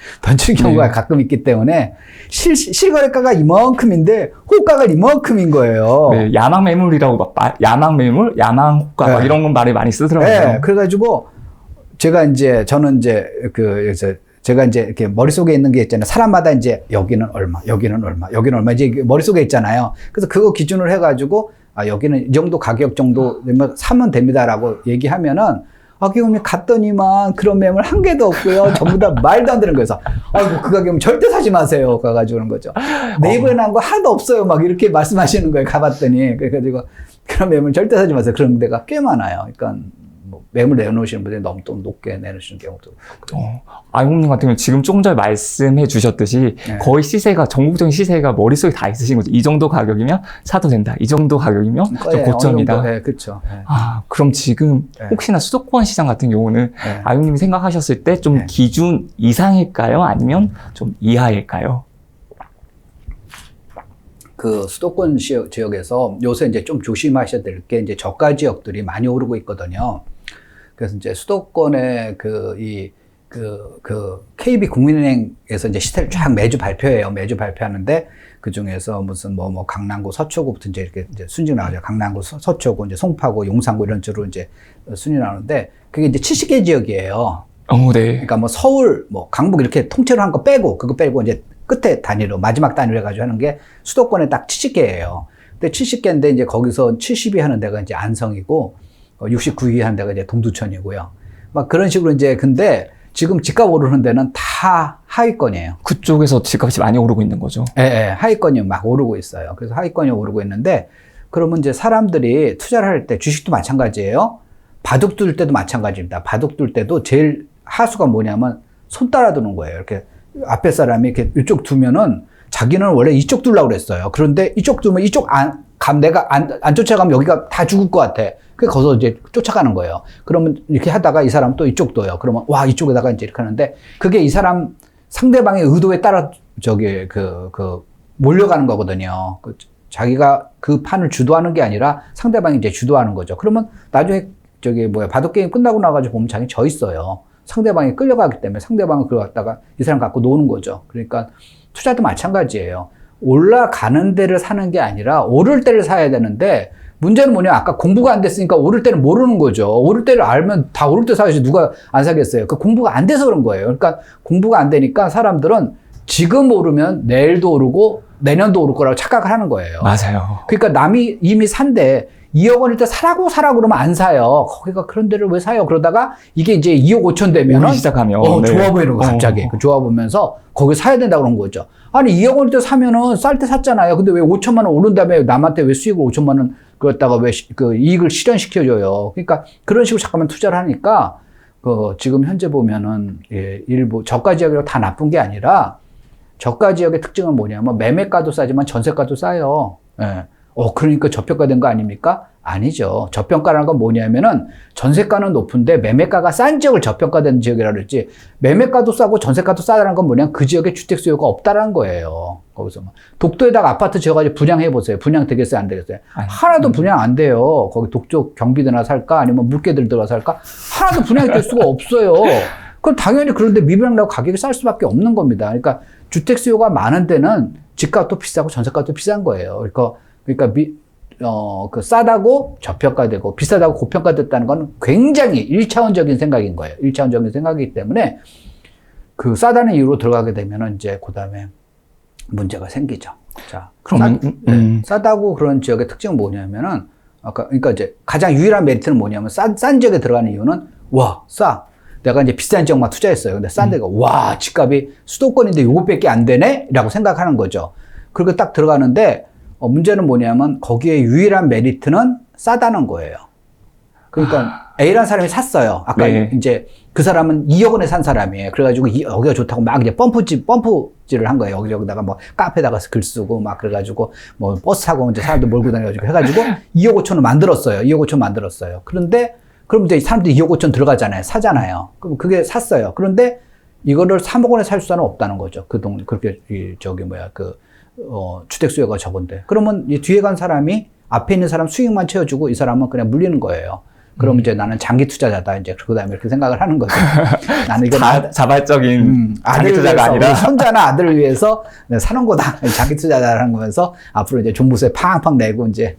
A: 경우가 가끔 있기 때문에, 실거래가가 이만큼인데, 호가가 이만큼인 거예요.
B: 네, 야망 매물이라고 야망 매물, 야망 호가, 막 이런 건 말을 많이 쓰더라고요.
A: 네, 그래가지고, 저는 이제 이렇게 머릿속에 있는 게 있잖아요. 사람마다 이제 여기는 얼마, 여기는 이제 머릿속에 있잖아요. 그래서 그거 기준으로 해가지고, 여기는 이 정도 가격 정도 되면 사면 됩니다라고 얘기하면은, 기금이 갔더니만 그런 매물 한 개도 없고요. 전부 다 말도 안 되는 거여서, 아이고, 그 가격은 절대 사지 마세요. 가가지고 그런 거죠. 네이버에 나온 거 하나도 없어요. 막 이렇게 말씀하시는 거예요. 가봤더니. 그래가지고, 그런 매물 절대 사지 마세요. 그런 데가 꽤 많아요. 그러니까, 뭐 매물 내놓으시는 분들이 너무 또 높게 내놓으시는 경우도.
B: 아이공님 같은 경우는 지금 조금 전에 말씀해 주셨듯이 네. 거의 시세가, 전국적인 시세가 머릿속에 다 있으신 거죠. 이 정도 가격이면 사도 된다. 이 정도 가격이면 좀 고점이다.
A: 네, 그렇죠. 네.
B: 그럼 지금 혹시나 수도권 시장 같은 경우는 아이공님이 생각하셨을 때 좀 기준 이상일까요? 아니면 좀 이하일까요?
A: 그 수도권 지역에서 요새 이제 좀 조심하셔야 될 게 이제 저가 지역들이 많이 오르고 있거든요. 그래서 이제 수도권의 KB 국민은행에서 이제 시세를 쫙 매주 발표해요. 매주 발표하는데 그 중에서 무슨 강남구, 서초구부터 이제 이렇게 이제 순위 나오죠. 강남구, 서초구, 이제 송파구, 용산구 이런 식으로 이제 순위 나오는데 그게 이제 70개 지역이에요.
B: 네.
A: 그러니까 뭐 서울, 강북 이렇게 통째로 한 거 빼고 그거 빼고 이제 끝에 단위로, 마지막 단위로 해가지고 하는 게 수도권에 딱 70개예요. 근데 70개인데 이제 거기서 70위 하는 데가 이제 안성이고, 69위 하는 데가 이제 동두천이고요. 막 그런 식으로 이제, 근데 지금 집값 오르는 데는 다 하위권이에요.
B: 그쪽에서 집값이 많이 오르고 있는 거죠?
A: 예, 하위권이 막 오르고 있어요. 그래서 하위권이 오르고 있는데, 그러면 이제 사람들이 투자를 할 때 주식도 마찬가지예요. 바둑 둘 때도 마찬가지입니다. 바둑 둘 때도 제일 하수가 뭐냐면 손 따라 두는 거예요. 이렇게. 앞에 사람이 이렇게 이쪽 두면은 자기는 원래 이쪽 두려고 그랬어요. 그런데 이쪽 두면 이쪽 내가 안 쫓아가면 여기가 다 죽을 것 같아. 그래서 거기서 이제 쫓아가는 거예요. 그러면 이렇게 하다가 이 사람 또 이쪽 둬요. 그러면 와, 이쪽에다가 이제 이렇게 하는데 그게 이 사람 상대방의 의도에 따라 몰려가는 거거든요. 자기가 그 판을 주도하는 게 아니라 상대방이 이제 주도하는 거죠. 그러면 나중에 바둑 게임 끝나고 나가지고 보면 자기 져 있어요. 상대방이 끌려가기 때문에 상대방을 그걸 갖다가 이 사람 갖고 노는 거죠. 그러니까 투자도 마찬가지예요. 올라가는 데를 사는 게 아니라 오를 때를 사야 되는데 문제는 뭐냐, 아까 공부가 안 됐으니까 오를 때는 모르는 거죠. 오를 때를 알면 다 오를 때 사야지 누가 안 사겠어요. 그 공부가 안 돼서 그런 거예요. 그러니까 공부가 안 되니까 사람들은 지금 오르면 내일도 오르고 내년도 오를 거라고 착각을 하는 거예요.
B: 맞아요.
A: 그러니까 남이 이미 산데 2억 원일 때 사라고 그러면 안 사요. 거기가 그런 데를 왜 사요? 그러다가 이게 이제 2억 5천 되면은
B: 시작하면
A: 좋아 보이는 거 갑자기. 좋아 보면서 거기 사야 된다고 그런 거죠. 아니 2억 원일 때 사면은 쌀 때 샀잖아요. 근데 왜 5천만 원 오른 다음에 남한테 왜 수익을 5천만 원 그랬다가 왜 그 이익을 실현시켜줘요? 그러니까 그런 식으로 잠깐만 투자를 하니까 지금 현재 보면은 일부 저가 지역이라고 다 나쁜 게 아니라 저가 지역의 특징은 뭐냐면 매매가도 싸지만 전세가도 싸요. 예. 그러니까 저평가된 거 아닙니까? 아니죠. 저평가라는 건 뭐냐면은 전세가는 높은데 매매가가 싼 지역을 저평가된 지역이라 그랬지, 매매가도 싸고 전세가도 싸다는 건 뭐냐면 그 지역에 주택 수요가 없다라는 거예요. 거기서 독도에다가 아파트 지어가지고 분양해 보세요. 분양 되겠어요? 안 되겠어요? 하나도 분양 안 돼요. 거기 독도 경비대나 살까? 아니면 물개들 들어가 살까? 하나도 분양이 될 수가 없어요. 그럼 당연히 그런데 미분양 나고 가격이 쌀 수밖에 없는 겁니다. 그러니까 주택 수요가 많은 데는 집값도 비싸고 전세값도 비싼 거예요. 그러니까 싸다고 저평가되고 비싸다고 고평가됐다는 건 굉장히 1차원적인 생각인 거예요. 1차원적인 생각이기 때문에 그 싸다는 이유로 들어가게 되면은 이제 그 다음에 문제가 생기죠. 자, 그럼 싸다고 그런 지역의 특징은 뭐냐면은 그러니까 이제 가장 유일한 메리트는 뭐냐면 싼 지역에 들어가는 이유는 싸. 내가 이제 비싼 지역만 투자했어요. 근데 싼 데가 집값이 수도권인데 요것밖에 안 되네? 라고 생각하는 거죠. 그리고 딱 들어가는데 문제는 뭐냐면 거기에 유일한 메리트는 싸다는 거예요. 그러니까 A라는 사람이 샀어요. 아까 이제 그 사람은 2억 원에 산 사람이에요. 그래가지고 여기가 좋다고 막 이제 펌프질을 한 거예요. 여기다가 카페다가 글 쓰고 막 그래가지고 버스 타고 이제 사람들 몰고 다녀가지고 해가지고 2억 5천을 만들었어요. 2억 5천 만들었어요. 그런데 그럼 이제 사람들이 2억 5천 들어가잖아요. 사잖아요. 그럼 그게 샀어요. 그런데 이거를 3억 원에 살 수는 없다는 거죠. 그렇게 주택 수요가 적은데. 그러면 이 뒤에 간 사람이 앞에 있는 사람 수익만 채워주고 이 사람은 그냥 물리는 거예요. 그럼 이제 나는 장기 투자자다. 이제 그 다음에 이렇게 생각을 하는 거죠. 나는 이거
B: 자발적인 장기 투자가 아니라
A: 손자나 아들을 위해서 사는 거다. 장기 투자자라는 거면서 앞으로 이제 종부세 팡팡 내고 이제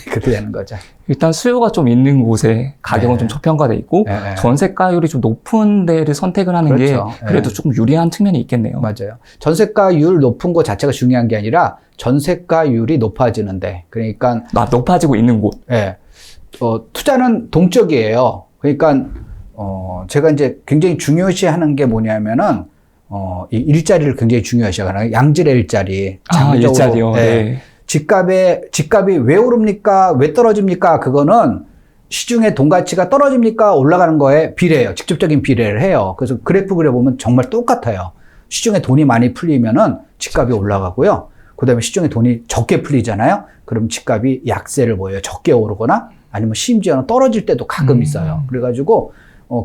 A: 그렇게 되는 거죠.
B: 일단 수요가 좀 있는 곳에 가격은 좀 저평가돼 있고 전세가율이 좀 높은 데를 선택을 하는 게 그래도 조금 유리한 측면이 있겠네요.
A: 맞아요. 전세가율 높은 것 자체가 중요한 게 아니라 전세가율이 높아지는데, 그러니까
B: 높아지고 있는 곳.
A: 투자는 동적이에요. 그러니까 제가 이제 굉장히 중요시하는 게 뭐냐면은 이 일자리를 굉장히 중요시하는 양질의 일자리.
B: 일자리요.
A: 집값이 왜 오릅니까? 왜 떨어집니까? 그거는 시중의 돈 가치가 떨어집니까? 올라가는 거에 비례해요. 직접적인 비례를 해요. 그래서 그래프 그려보면 정말 똑같아요. 시중에 돈이 많이 풀리면은 집값이 올라가고요. 그 다음에 시중에 돈이 적게 풀리잖아요. 그럼 집값이 약세를 보여요. 적게 오르거나 아니면 심지어는 떨어질 때도 가끔 있어요. 그래가지고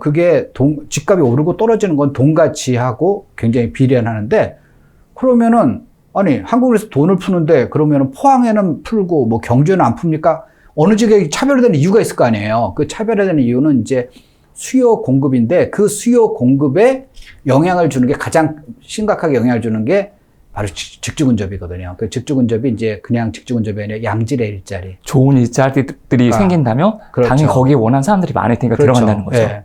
A: 그게 집값이 오르고 떨어지는 건 돈 가치하고 굉장히 비례하는데 그러면은 아니 한국에서 돈을 푸는데 그러면은 포항에는 풀고 뭐 경주에는 안 풉니까? 어느 지역에 차별화되는 이유가 있을 거 아니에요. 그 차별화되는 이유는 이제 수요 공급인데 그 수요 공급에 영향을 주는 게 가장 심각하게 영향을 주는 게 바로 직주근접이거든요. 그 직주근접이 이제 그냥 직주근접이 아니라 양질의 일자리.
B: 좋은 일자리들이 생긴다면
A: 그렇죠.
B: 당연히 거기에 원하는 사람들이 많을 테니까
A: 그렇죠.
B: 들어간다는 거죠.
A: 네.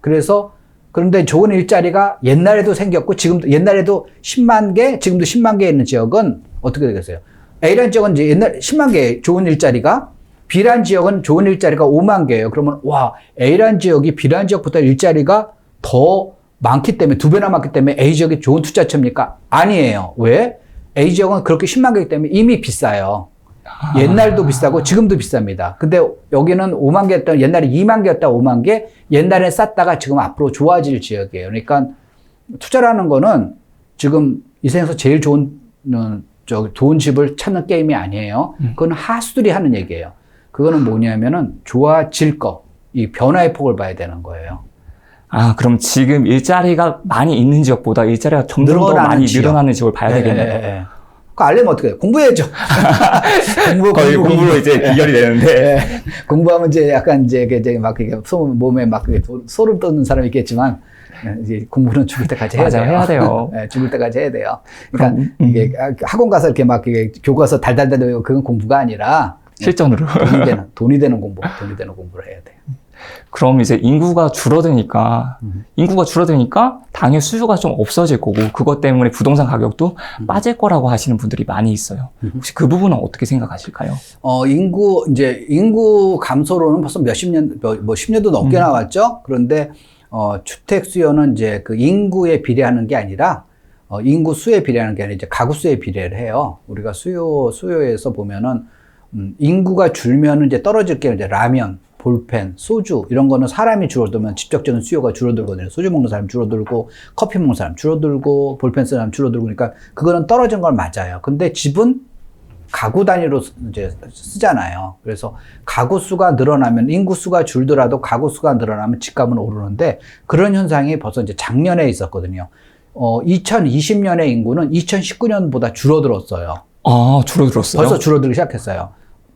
A: 그런데 좋은 일자리가 옛날에도 생겼고 지금도 옛날에도 10만 개, 지금도 10만 개 있는 지역은 어떻게 되겠어요? A라는 지역은 이제 옛날 10만 개 좋은 일자리가 B라는 지역은 좋은 일자리가 5만 개예요. 그러면 와 A라는 지역이 B라는 지역보다 일자리가 더 많기 때문에 2배나 많기 때문에 A 지역이 좋은 투자처입니까? 아니에요. 왜? A 지역은 그렇게 10만 개이기 때문에 이미 비싸요. 옛날도 비싸고 지금도 비쌉니다. 근데 여기는 5만 개였다, 옛날에 2만 개였다 5만 개, 옛날에 쌌다가 지금 앞으로 좋아질 지역이에요. 그러니까 투자라는 거는 지금 이 세상에서 제일 좋은 집을 찾는 게임이 아니에요. 그건 하수들이 하는 얘기예요. 그거는 뭐냐면은 좋아질 거, 이 변화의 폭을 봐야 되는 거예요.
B: 아, 그럼 지금 일자리가 많이 있는 지역보다 일자리가 점점 더 많이 늘어나는 지역을 봐야 되겠네요.
A: 그거 알려면 어떻게 해요? 공부해야죠.
B: 공부로 이제 비결이 되는데.
A: 공부하면 이제 약간 이제 막 이게 몸에 막 소름 돋는 사람이 있겠지만, 이제 공부는 죽을 때까지 해야 돼요.
B: 해야 돼요.
A: 네, 죽을 때까지 해야 돼요. 그러니까 이게 학원 가서 이렇게 막 이게 교과서 달달달 외우고 그건 공부가 아니라
B: 실전으로.
A: 돈이 되는 공부를 해야 돼요.
B: 그럼 이제 인구가 줄어드니까 당연히 수요가 좀 없어질 거고 그것 때문에 부동산 가격도 빠질 거라고 하시는 분들이 많이 있어요. 혹시 그 부분은 어떻게 생각하실까요?
A: 인구 감소로는 벌써 몇십 년, 뭐 10년도 넘게 나왔죠. 그런데 주택 수요는 이제 그 인구에 비례하는 게 아니라 인구 수에 비례하는 게 아니라 이제 가구 수에 비례를 해요. 우리가 수요에서 보면은 인구가 줄면은 이제 떨어질 게 이제 라면, 볼펜, 소주 이런 거는 사람이 줄어들면 직접적인 수요가 줄어들거든요. 소주 먹는 사람 줄어들고 커피 먹는 사람 줄어들고 볼펜 쓰는 사람 줄어들고 그러니까 그거는 떨어진 건 맞아요. 근데 집은 가구 단위로 이제 쓰잖아요. 그래서 가구 수가 늘어나면 인구 수가 줄더라도 가구 수가 늘어나면 집값은 오르는데 그런 현상이 벌써 이제 작년에 있었거든요. 2020년의 인구는 2019년보다 줄어들었어요.
B: 아, 줄어들었어요?
A: 벌써 줄어들기 시작했어요.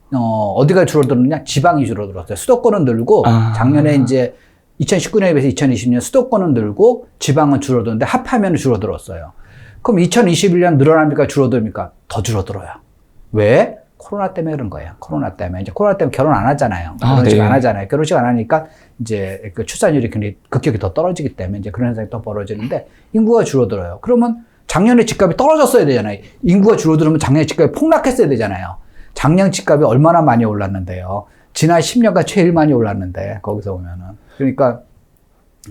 A: 어디가 줄어들었냐? 지방이 줄어들었어요. 수도권은 늘고, 작년에 이제 2019년에 비해서 2020년 수도권은 늘고, 지방은 줄어드는데 합하면 줄어들었어요. 그럼 2021년 늘어납니까? 줄어듭니까? 더 줄어들어요. 왜? 코로나 때문에 그런 거예요. 코로나 때문에. 이제 코로나 때문에 결혼 안 하잖아요. 결혼식 안 하잖아요. 결혼식 안 하니까 이제 그 출산율이 굉장히 급격히 더 떨어지기 때문에 이제 그런 현상이 더 벌어지는데, 인구가 줄어들어요. 그러면 작년에 집값이 떨어졌어야 되잖아요. 인구가 줄어들면 작년에 집값이 폭락했어야 되잖아요. 작년 집값이 얼마나 많이 올랐는데요. 지난 10년간 제일 많이 올랐는데, 거기서 보면은. 그러니까,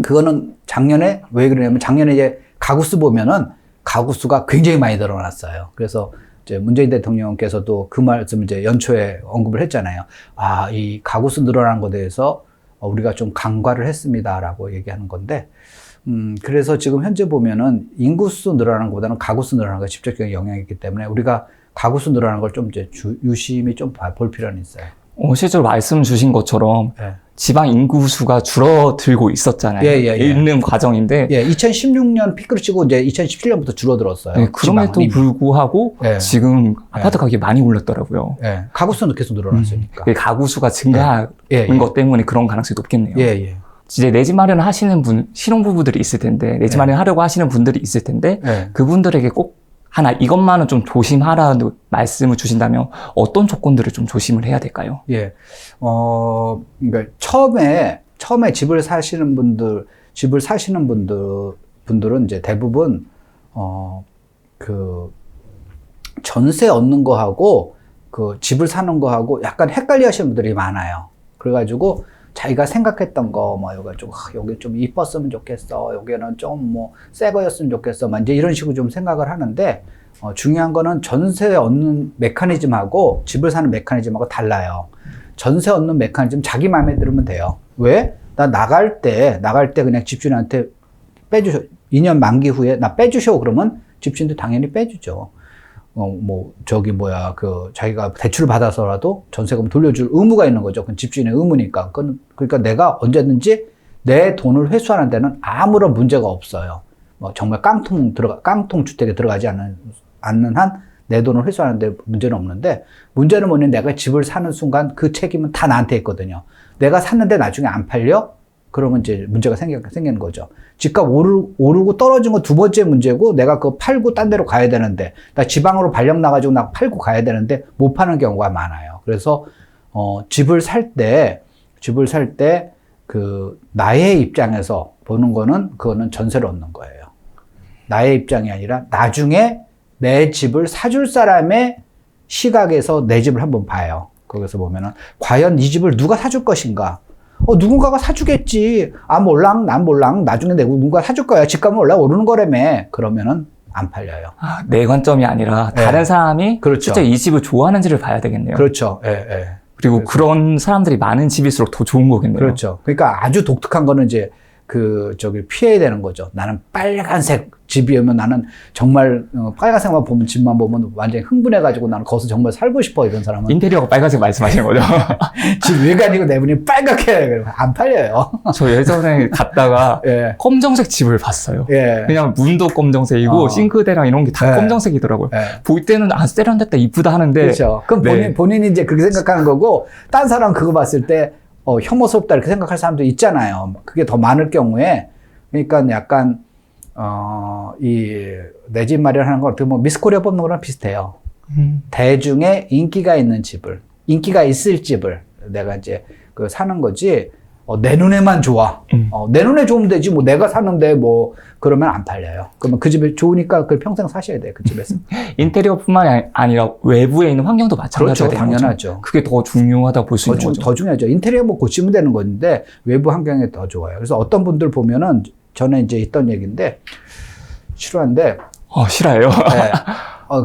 A: 그거는 작년에, 왜 그러냐면 작년에 이제 가구수 보면은 가구수가 굉장히 많이 늘어났어요. 그래서 이제 문재인 대통령께서도 그 말씀을 이제 연초에 언급을 했잖아요. 아, 이 가구수 늘어나는 것에 대해서 우리가 좀 간과를 했습니다라고 얘기하는 건데, 그래서 지금 현재 보면은 인구수 늘어나는 것보다는 가구수 늘어나는 게 직접적인 영향이 있기 때문에 우리가 가구수 늘어나는 걸 좀 이제 유심히 좀 볼 필요는 있어요.
B: 실제로 말씀 주신 것처럼 지방 인구수가 줄어들고 있었잖아요. 있는 과정인데.
A: 2016년 피크를 치고 이제 2017년부터 줄어들었어요.
B: 그럼에도 불구하고 지금 아파트 가격이 많이 올랐더라고요.
A: 가구수는 계속 늘어났으니까.
B: 가구수가 증가하는 것 때문에 그런 가능성이 높겠네요. 이제 내 집 마련을 하시는 신혼부부들이 있을 텐데, 내 집 마련하려고 하시는 분들이 있을 텐데, 그분들에게 꼭 하나 이것만은 좀 조심하라는 말씀을 주신다면 어떤 조건들을 좀 조심을 해야 될까요?
A: 그러니까 처음에 집을 사시는 분들은 이제 대부분 그 전세 얻는 거하고 그 집을 사는 거하고 약간 헷갈려 하시는 분들이 많아요. 그래가지고 자기가 생각했던 거, 여기 좀 이뻤으면 좋겠어. 여기는 좀 새 거였으면 좋겠어. 이제 이런 식으로 좀 생각을 하는데, 중요한 거는 전세 얻는 메커니즘하고 집을 사는 메커니즘하고 달라요. 전세 얻는 메커니즘 자기 마음에 들으면 돼요. 왜? 나 나갈 때 그냥 집주인한테 빼주셔. 2년 만기 후에 나 빼주셔. 그러면 집주인도 당연히 빼주죠. 자기가 대출을 받아서라도 전세금 돌려줄 의무가 있는 거죠. 그건 집주인의 의무니까. 그러니까 내가 언제든지 내 돈을 회수하는 데는 아무런 문제가 없어요. 정말 깡통 주택에 들어가지 않는 한 내 돈을 회수하는 데 문제는 없는데, 문제는 뭐냐면 내가 집을 사는 순간 그 책임은 다 나한테 있거든요. 내가 샀는데 나중에 안 팔려? 그러면 이제 문제가 생기는 거죠. 집값 오르고 떨어진 건 두 번째 문제고, 내가 그거 팔고 딴 데로 가야 되는데, 나 지방으로 발령 나가지고 나 팔고 가야 되는데 못 파는 경우가 많아요. 그래서 집을 살 때 나의 입장에서 보는 그거는 전세를 얻는 거예요. 나의 입장이 아니라 나중에 내 집을 사줄 사람의 시각에서 내 집을 한번 봐요. 거기서 보면은 과연 이 집을 누가 사줄 것인가? 누군가가 사주겠지. 난 몰랑. 나중에 누군가 사줄 거야. 집값은 오르는 거라며. 그러면은 안 팔려요.
B: 내 관점이 아니라 다른 사람이
A: 그렇죠.
B: 실제 이 집을 좋아하는지를 봐야 되겠네요.
A: 그렇죠.
B: 그리고 그런 사람들이 많은 집일수록 더 좋은 거겠네요.
A: 그렇죠. 그러니까 아주 독특한 거는 이제 피해야 되는 거죠. 나는 빨간색 집이면 나는 정말 빨간색만 보면 집만 보면 완전히 흥분해가지고 나는 거기서 정말 살고 싶어. 이런 사람은
B: 인테리어가 빨간색 말씀하시는 거죠?
A: 집 외관이고 내부이 빨갛게 안 팔려요.
B: 저 예전에 갔다가 검정색 집을 봤어요. 그냥 문도 검정색이고 싱크대랑 이런 게 다 검정색이더라고요. 볼 때는 세련됐다 이쁘다 하는데
A: 그렇죠. 그럼 본인이 이제 그렇게 생각하는 거고, 딴 사람 그거 봤을 때 혐오스럽다 이렇게 생각할 사람도 있잖아요. 그게 더 많을 경우에. 그러니까 약간 내 집 마련하는 건 어떻게 보면 미스 코리아 뽑는 거랑 비슷해요. 대중의 인기가 있을 집을 내가 이제 사는 거지. 내 눈에만 좋아. 내 눈에 좋으면 되지. 내가 사는데 그러면 안 팔려요. 그러면 그 집이 좋으니까 그걸 평생 사셔야 돼요. 그 집에서.
B: 인테리어뿐만 아니라 외부에 있는 환경도 마찬가지가 되는
A: 당연하죠.
B: 거죠. 그게 더 중요하다고 볼 수 있는 거죠.
A: 더 중요하죠. 인테리어 고치면 되는 건데 외부 환경이 더 좋아요. 그래서 어떤 분들 보면은 전에 이제 있던 얘기인데 싫어한데.
B: 싫어요.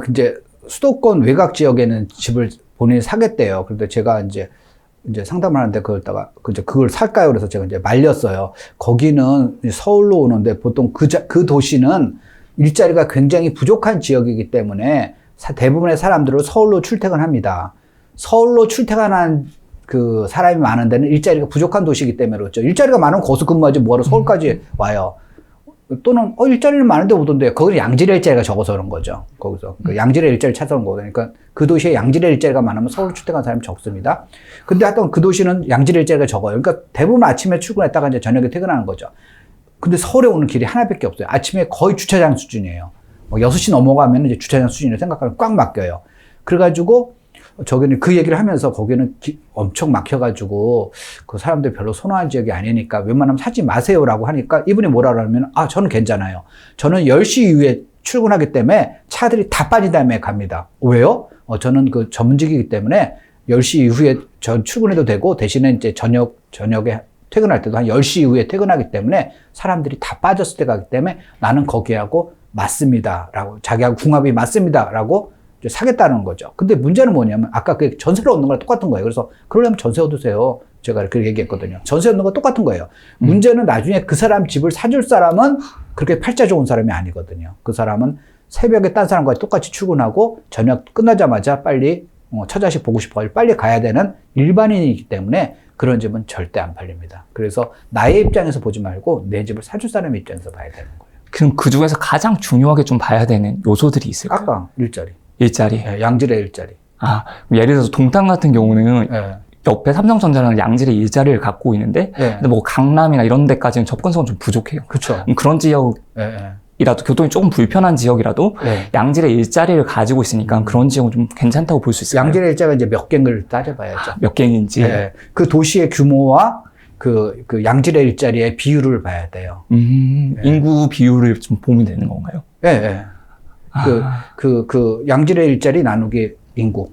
A: 이제 수도권 외곽 지역에는 집을 본인이 사겠대요. 그런데 제가 이제 상담을 하는데 그걸 살까요? 그래서 제가 이제 말렸어요. 거기는 서울로 오는데 보통 그 도시는 일자리가 굉장히 부족한 지역이기 때문에 대부분의 사람들은 서울로 출퇴근합니다. 서울로 출퇴근한 그 사람이 많은 데는 일자리가 부족한 도시이기 때문에 그렇죠. 일자리가 많으면 거기서 근무하지 뭐하러 서울까지 와요. 또는 일자리는 많은데 오던데 거기는 양질의 일자리가 적어서 그런 거죠. 거기서 양질의 일자리를 찾아서 온 거거든요. 그러니까 그 도시에 양질의 일자리가 많으면 서울 출퇴근하는 사람이 적습니다. 근데 하여튼 그 도시는 양질의 일자리가 적어요. 그러니까 대부분 아침에 출근했다가 이제 저녁에 퇴근하는 거죠. 근데 서울에 오는 길이 하나밖에 없어요. 아침에 거의 주차장 수준이에요. 6시 넘어가면 이제 주차장 수준으로 생각하면 꽉 막혀요. 그래가지고 저기는 그 얘기를 하면서 거기는 엄청 막혀가지고 그 사람들 별로 선호한 지역이 아니니까 웬만하면 사지 마세요라고 하니까 이분이 뭐라 그러면 저는 괜찮아요. 저는 10시 이후에 출근하기 때문에 차들이 다 빠진 다음에 갑니다. 왜요? 저는 그 전문직이기 때문에 10시 이후에 전 출근해도 되고 대신에 이제 저녁에 퇴근할 때도 한 10시 이후에 퇴근하기 때문에 사람들이 다 빠졌을 때 가기 때문에 나는 거기하고 맞습니다라고, 자기하고 궁합이 맞습니다라고 사겠다는 거죠. 근데 문제는 뭐냐면 아까 그 전세를 얻는 거랑 똑같은 거예요. 그래서 그러려면 전세 얻으세요. 제가 그렇게 얘기했거든요. 전세 얻는 거 똑같은 거예요. 문제는 나중에 그 사람 집을 사줄 사람은 그렇게 팔자 좋은 사람이 아니거든요. 그 사람은 새벽에 딴 사람과 똑같이 출근하고 저녁 끝나자마자 빨리 처자식 보고 싶어가지고 빨리 가야 되는 일반인이기 때문에 그런 집은 절대 안 팔립니다. 그래서 나의 입장에서 보지 말고 내 집을 사줄 사람의 입장에서 봐야 되는 거예요.
B: 그럼 그 중에서 가장 중요하게 좀 봐야 되는 요소들이 있을까요?
A: 아까 일자리. 양질의 일자리.
B: 예를 들어서 동탄 같은 경우는 옆에 삼성전자는 양질의 일자리를 갖고 있는데 근데 강남이나 이런 데까지는 접근성은 좀 부족해요.
A: 그렇죠.
B: 그런 지역이라도 교통이 조금 불편한 지역이라도 양질의 일자리를 가지고 있으니까 그런 지역은 좀 괜찮다고 볼 수 있어요.
A: 양질의 일자리가 이제 몇 개인가를 따져봐야죠.
B: 몇 개인지.
A: 그 도시의 규모와 그 양질의 일자리의 비율을 봐야 돼요.
B: 인구 비율을 좀 보면 되는 건가요?
A: 그 양질의 일자리 나누기 인구.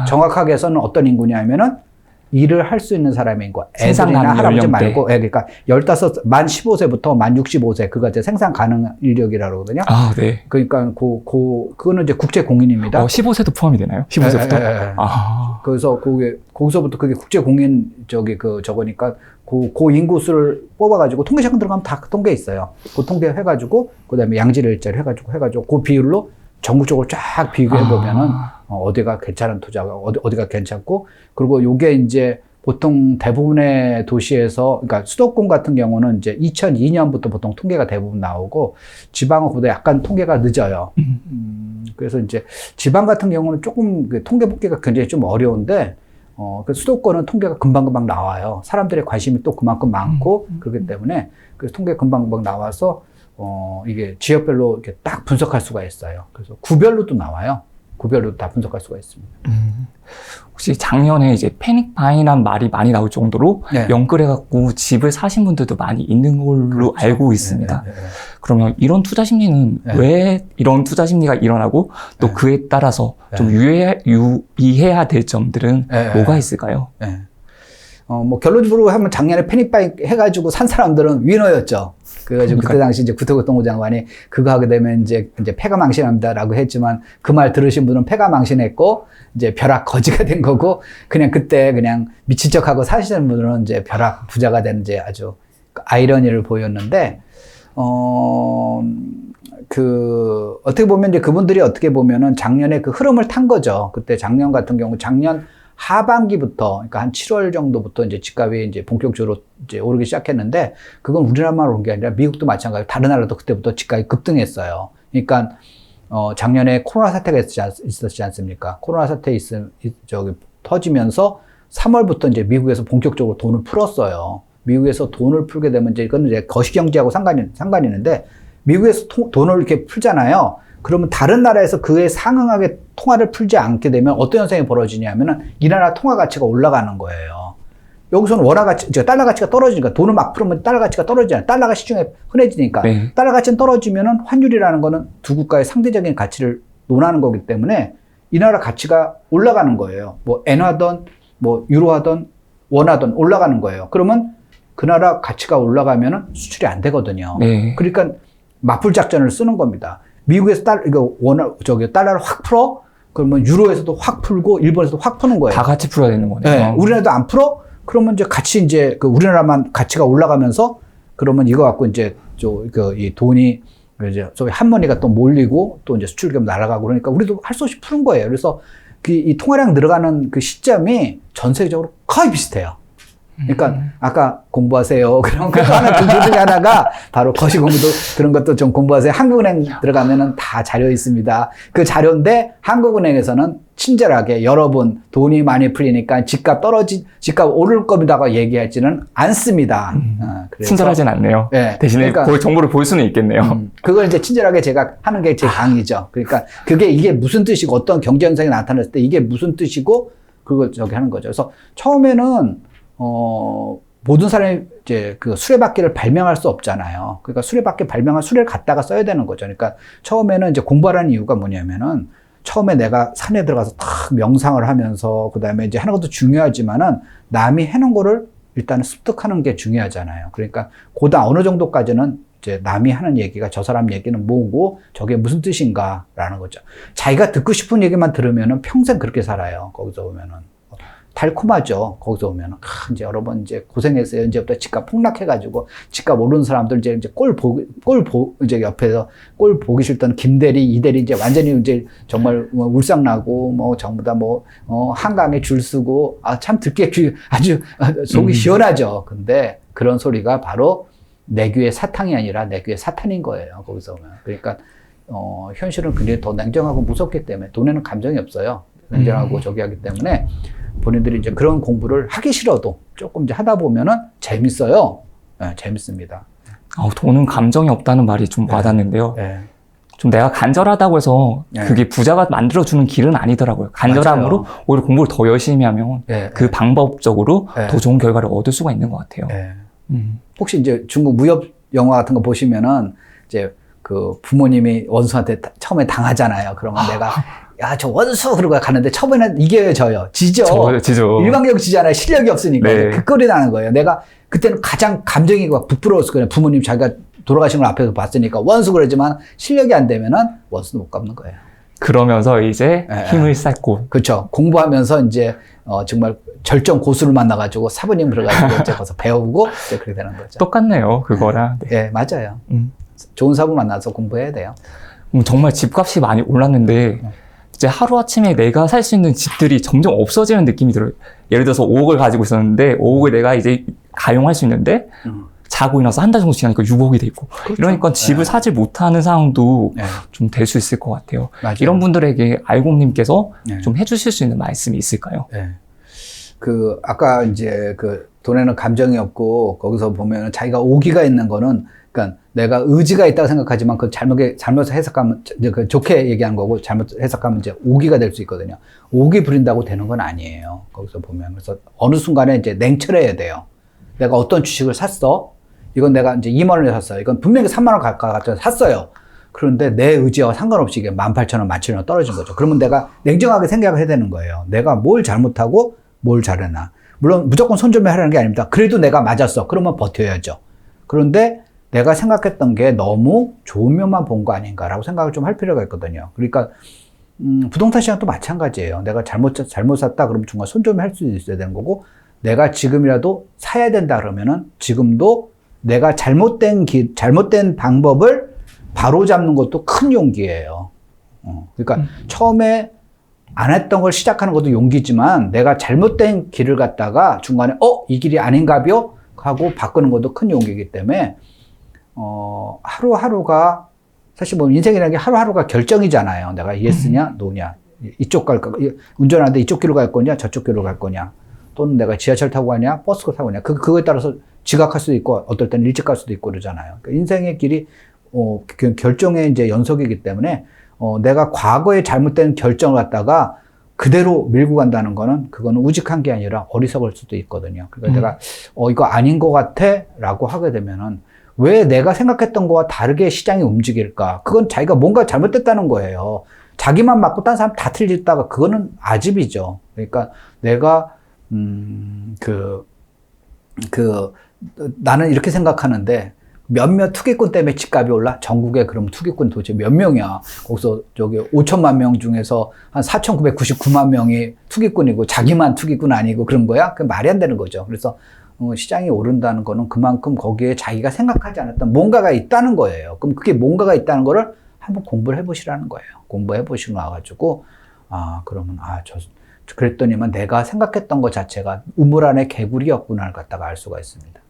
A: 정확하게 해서는 어떤 인구냐면은 일을 할 수 있는 사람의 인구. 애들이나 할아버지 말고, 그러니까 만 15세부터 만 65세, 그거 이제 생산 가능 인력이라고 그러거든요.
B: 네.
A: 그러니까 그거는 이제 국제 공인입니다.
B: 15세도 포함이 되나요? 15세부터?
A: 그래서 거기서부터 그게 국제 공인 저거니까 그 인구수를 뽑아가지고 통계시장 들어가면 다 통계 있어요. 그 통계 해가지고 그다음에 양질 일자리 해가지고 그 비율로 전국적으로 쫙 비교해 보면은 어디가 괜찮은 투자가 어디가 괜찮고 그리고 요게 이제 보통 대부분의 도시에서 그러니까 수도권 같은 경우는 이제 2002년부터 보통 통계가 대부분 나오고 지방은 그보다 약간 통계가 늦어요. 그래서 이제 지방 같은 경우는 조금 그 통계 복귀가 굉장히 좀 어려운데 그 수도권은 통계가 금방금방 나와요. 사람들의 관심이 또 그만큼 많고 그렇기 때문에 그래서 통계 금방금방 나와서 이게 지역별로 이렇게 딱 분석할 수가 있어요. 그래서 구별로도 나와요. 구별로도 다 분석할 수가 있습니다.
B: 혹시 작년에 이제 패닉바이란 말이 많이 나올 정도로
A: 네.
B: 연끌해갖고 집을 사신 분들도 많이 있는 걸로
A: 그렇죠.
B: 알고 있습니다.
A: 네.
B: 그러면 이런 투자 심리는
A: 네.
B: 왜 이런 투자 심리가 일어나고 또
A: 네.
B: 그에 따라서 좀 유의해야 될 점들은 뭐가 있을까요?
A: 네. 뭐 결론적으로 하면 작년에 패닉바이 해가지고 산 사람들은 위너였죠. 그래가지고 그때 당시 이제 구태국통부 장관이 그거 하게 되면 이제 패가 망신합니다라고 했지만 그 말 들으신 분은 패가 망신했고 이제 벼락 거지가 된 거고 그냥 그때 그냥 미친 척하고 사시는 분들은 이제 벼락 부자가 된 이제 아주 아이러니를 보였는데 어떻게 보면 이제 그분들이 어떻게 보면은 작년에 그 흐름을 탄 거죠. 그때 작년 같은 경우 작년 하반기부터, 그러니까 한 7월 정도부터 이제 집값이 이제 본격적으로 이제 오르기 시작했는데, 그건 우리나라만 오른 게 아니라 미국도 마찬가지고 다른 나라도 그때부터 집값이 급등했어요. 그러니까, 작년에 코로나 사태가 있었지 않습니까? 코로나 사태 터지면서 3월부터 이제 미국에서 본격적으로 돈을 풀었어요. 미국에서 돈을 풀게 되면 이제 이건 이제 거시경제하고 상관이 있는데, 미국에서 돈을 이렇게 풀잖아요. 그러면 다른 나라에서 그에 상응하게 통화를 풀지 않게 되면 어떤 현상이 벌어지냐면은 이 나라 통화 가치가 올라가는 거예요. 여기서는 원화 가치, 달러 가치가 떨어지니까 돈을 막 풀으면 달러 가치가 떨어지잖아요. 달러가 시중에 흔해지니까. 네. 달러 가치는 떨어지면은 환율이라는 거는 두 국가의 상대적인 가치를 논하는 거기 때문에 이 나라 가치가 올라가는 거예요. 뭐 엔화든 뭐 유로하든 원화든 올라가는 거예요. 그러면 그 나라 가치가 올라가면은 수출이 안 되거든요. 네. 그러니까 맞불 작전을 쓰는 겁니다. 미국에서 달러를 확 풀어? 그러면 유로에서도 확 풀고, 일본에서도 확 푸는 거예요.
B: 다 같이 풀어야 되는 거네요.
A: 네. 우리나라도 안 풀어? 그러면 이제 우리나라만 가치가 올라가면서, 그러면 이거 갖고 이제, 이 돈이, 이제, 소위 한머니가 또 몰리고, 또 이제 수출기업 날아가고 그러니까 우리도 할 수 없이 푸는 거예요. 그래서 이 통화량 늘어가는 그 시점이 전 세계적으로 거의 비슷해요. 그러니까 아까 공부하세요. 그런 거 하나 그 중에 하나가 바로 거시 공부도 그런 것도 좀 공부하세요. 한국은행 들어가면은 다 자료 있습니다. 그 자료인데 한국은행에서는 친절하게 여러분 돈이 많이 풀리니까 집값 오를 겁니다고 얘기하지는 않습니다.
B: 그래서 친절하진 않네요. 네. 대신에 그러니까, 그 정보를 볼 수는 있겠네요.
A: 그걸 이제 친절하게 제가 하는 게 제 강의죠. 그러니까 이게 무슨 뜻이고 어떤 경제 현상이 나타났을 때 이게 무슨 뜻이고 그걸 하는 거죠. 그래서 처음에는 모든 사람이 이제 그 수레바퀴를 발명할 수 없잖아요. 그러니까 수레바퀴 발명한 수레를 갖다가 써야 되는 거죠. 그러니까 처음에는 이제 공부하라는 이유가 뭐냐면은 처음에 내가 산에 들어가서 딱 명상을 하면서 그다음에 이제 하는 것도 중요하지만은 남이 해놓은 거를 일단은 습득하는 게 중요하잖아요. 그러니까 고다 어느 정도까지는 이제 남이 하는 얘기가 저 사람 얘기는 뭐고 저게 무슨 뜻인가라는 거죠. 자기가 듣고 싶은 얘기만 들으면은 평생 그렇게 살아요. 거기서 보면은. 달콤하죠. 거기서 오면 이제 여러분 이제 고생했어요. 이제부터 집값 폭락해가지고 집값 오르는 사람들 이제 이제 옆에서 꼴 보기 싫던 김대리, 이대리 이제 완전히 이제 정말 울상나고 뭐 전부 다 한강에 줄 서고 참 듣기 아주 속이 시원하죠. 근데 그런 소리가 바로 내 귀의 사탕이 아니라 내 귀의 사탄인 거예요. 거기서 오면. 그러니까 현실은 굉장히 더 냉정하고 무섭기 때문에 돈에는 감정이 없어요. 냉정하고 저기 하기 때문에. 본인들이 이제 그런 공부를 하기 싫어도 조금 이제 하다 보면은 재밌어요. 네, 재밌습니다.
B: 돈은 감정이 없다는 말이 좀 와닿는데요. 네. 좀 내가 간절하다고 해서 그게 부자가 만들어주는 길은 아니더라고요. 간절함으로 맞아요. 오히려 공부를 더 열심히 하면 그 방법적으로 더 좋은 결과를 얻을 수가 있는 것 같아요.
A: 혹시 이제 중국 무협 영화 같은 거 보시면은 이제 그 부모님이 원수한테 처음에 당하잖아요. 그러면 내가 저 원수 그러고 가는데 처음에는 이겨요, 져요. 지죠. 일방적으로 지잖아요. 실력이 없으니까. 네. 그 꼴이 나는 거예요. 내가 그때는 가장 감정이 부끄러웠을 거예요. 부모님 자기가 돌아가신 걸 앞에서 봤으니까 원수 그러지만 실력이 안 되면은 원수도 못 갚는 거예요.
B: 그러면서 이제 힘을 쌓고.
A: 그렇죠. 공부하면서 이제 정말 절정 고수를 만나가지고 사부님 들어가지고 이제 가서 배우고 이제 그렇게 되는 거죠.
B: 똑같네요, 그거랑.
A: 네, 맞아요. 좋은 사부 만나서 공부해야 돼요.
B: 정말 집값이 많이 올랐는데 이제 하루아침에 내가 살 수 있는 집들이 점점 없어지는 느낌이 들어요. 예를 들어서 5억을 가지고 있었는데 5억을 내가 이제 가용할 수 있는데 자고 일어나서 한 달 정도 지나니까 6억이 돼 있고. 그렇죠. 이러니까 집을 사지 못하는 상황도 좀 될 수 있을 것 같아요. 맞아요. 이런 분들에게 알곰님께서 좀 해주실 수 있는 말씀이 있을까요?
A: 아까 이제 돈에는 감정이 없고 거기서 보면 자기가 오기가 있는 거는 그러니까 내가 의지가 있다고 생각하지만 잘못 해석하면 이제 좋게 얘기하는 거고 잘못 해석하면 이제 오기가 될 수 있거든요. 오기 부린다고 되는 건 아니에요. 거기서 보면. 그래서 어느 순간에 이제 냉철해야 돼요. 내가 어떤 주식을 샀어? 이건 내가 이제 2만 원에 샀어요. 이건 분명히 3만 원 가까이 샀어요. 그런데 내 의지와 상관없이 이게 18,000원, 17,000원 떨어진 거죠. 그러면 내가 냉정하게 생각을 해야 되는 거예요. 내가 뭘 잘못하고 뭘 잘했나. 물론 무조건 손절매하라는 게 아닙니다. 그래도 내가 맞았어. 그러면 버텨야죠. 그런데 내가 생각했던 게 너무 좋은 면만 본 거 아닌가라고 생각을 좀 할 필요가 있거든요. 그러니까 부동산 시장도 마찬가지예요. 내가 잘못 샀다 그러면 중간 손절매 할 수 있어야 되는 거고 내가 지금이라도 사야 된다 그러면은 지금도 내가 잘못된 방법을 바로 잡는 것도 큰 용기예요. 그러니까 처음에 안 했던 걸 시작하는 것도 용기지만 내가 잘못된 길을 갔다가 중간에 이 길이 아닌가벼? 하고 바꾸는 것도 큰 용기이기 때문에 하루하루가 사실 뭐 인생이라는 게 하루하루가 결정이잖아요. 내가 예스냐 노냐 이쪽 운전하는데 이쪽 길로 갈 거냐 저쪽 길로 갈 거냐 또는 내가 지하철 타고 가냐 버스 타고 가냐 그거에 따라서 지각할 수도 있고 어떨 때는 일찍 갈 수도 있고 그러잖아요. 그러니까 인생의 길이 결정의 이제 연속이기 때문에 내가 과거에 잘못된 결정을 갖다가 그대로 밀고 간다는 거는 그거는 우직한 게 아니라 어리석을 수도 있거든요. 그러니까 내가 이거 아닌 것 같아 라고 하게 되면은 왜 내가 생각했던 거와 다르게 시장이 움직일까? 그건 자기가 뭔가 잘못됐다는 거예요. 자기만 맞고 딴 사람 다 틀렸다가 그거는 아집이죠. 그러니까 내가 나는 이렇게 생각하는데 몇몇 투기꾼 때문에 집값이 올라? 전국에 그럼 투기꾼 도대체 몇 명이야? 거기서 5천만 명 중에서 한 4,999만 명이 투기꾼이고 자기만 투기꾼 아니고 그런 거야? 그 말이 안 되는 거죠. 그래서 시장이 오른다는 거는 그만큼 거기에 자기가 생각하지 않았던 뭔가가 있다는 거예요. 그럼 그게 뭔가가 있다는 거를 한번 공부를 해보시라는 거예요. 공부해 보시고 나가지고 그러면 그랬더니만 내가 생각했던 것 자체가 우물 안에 개구리였구나를 갖다가 알 수가 있습니다.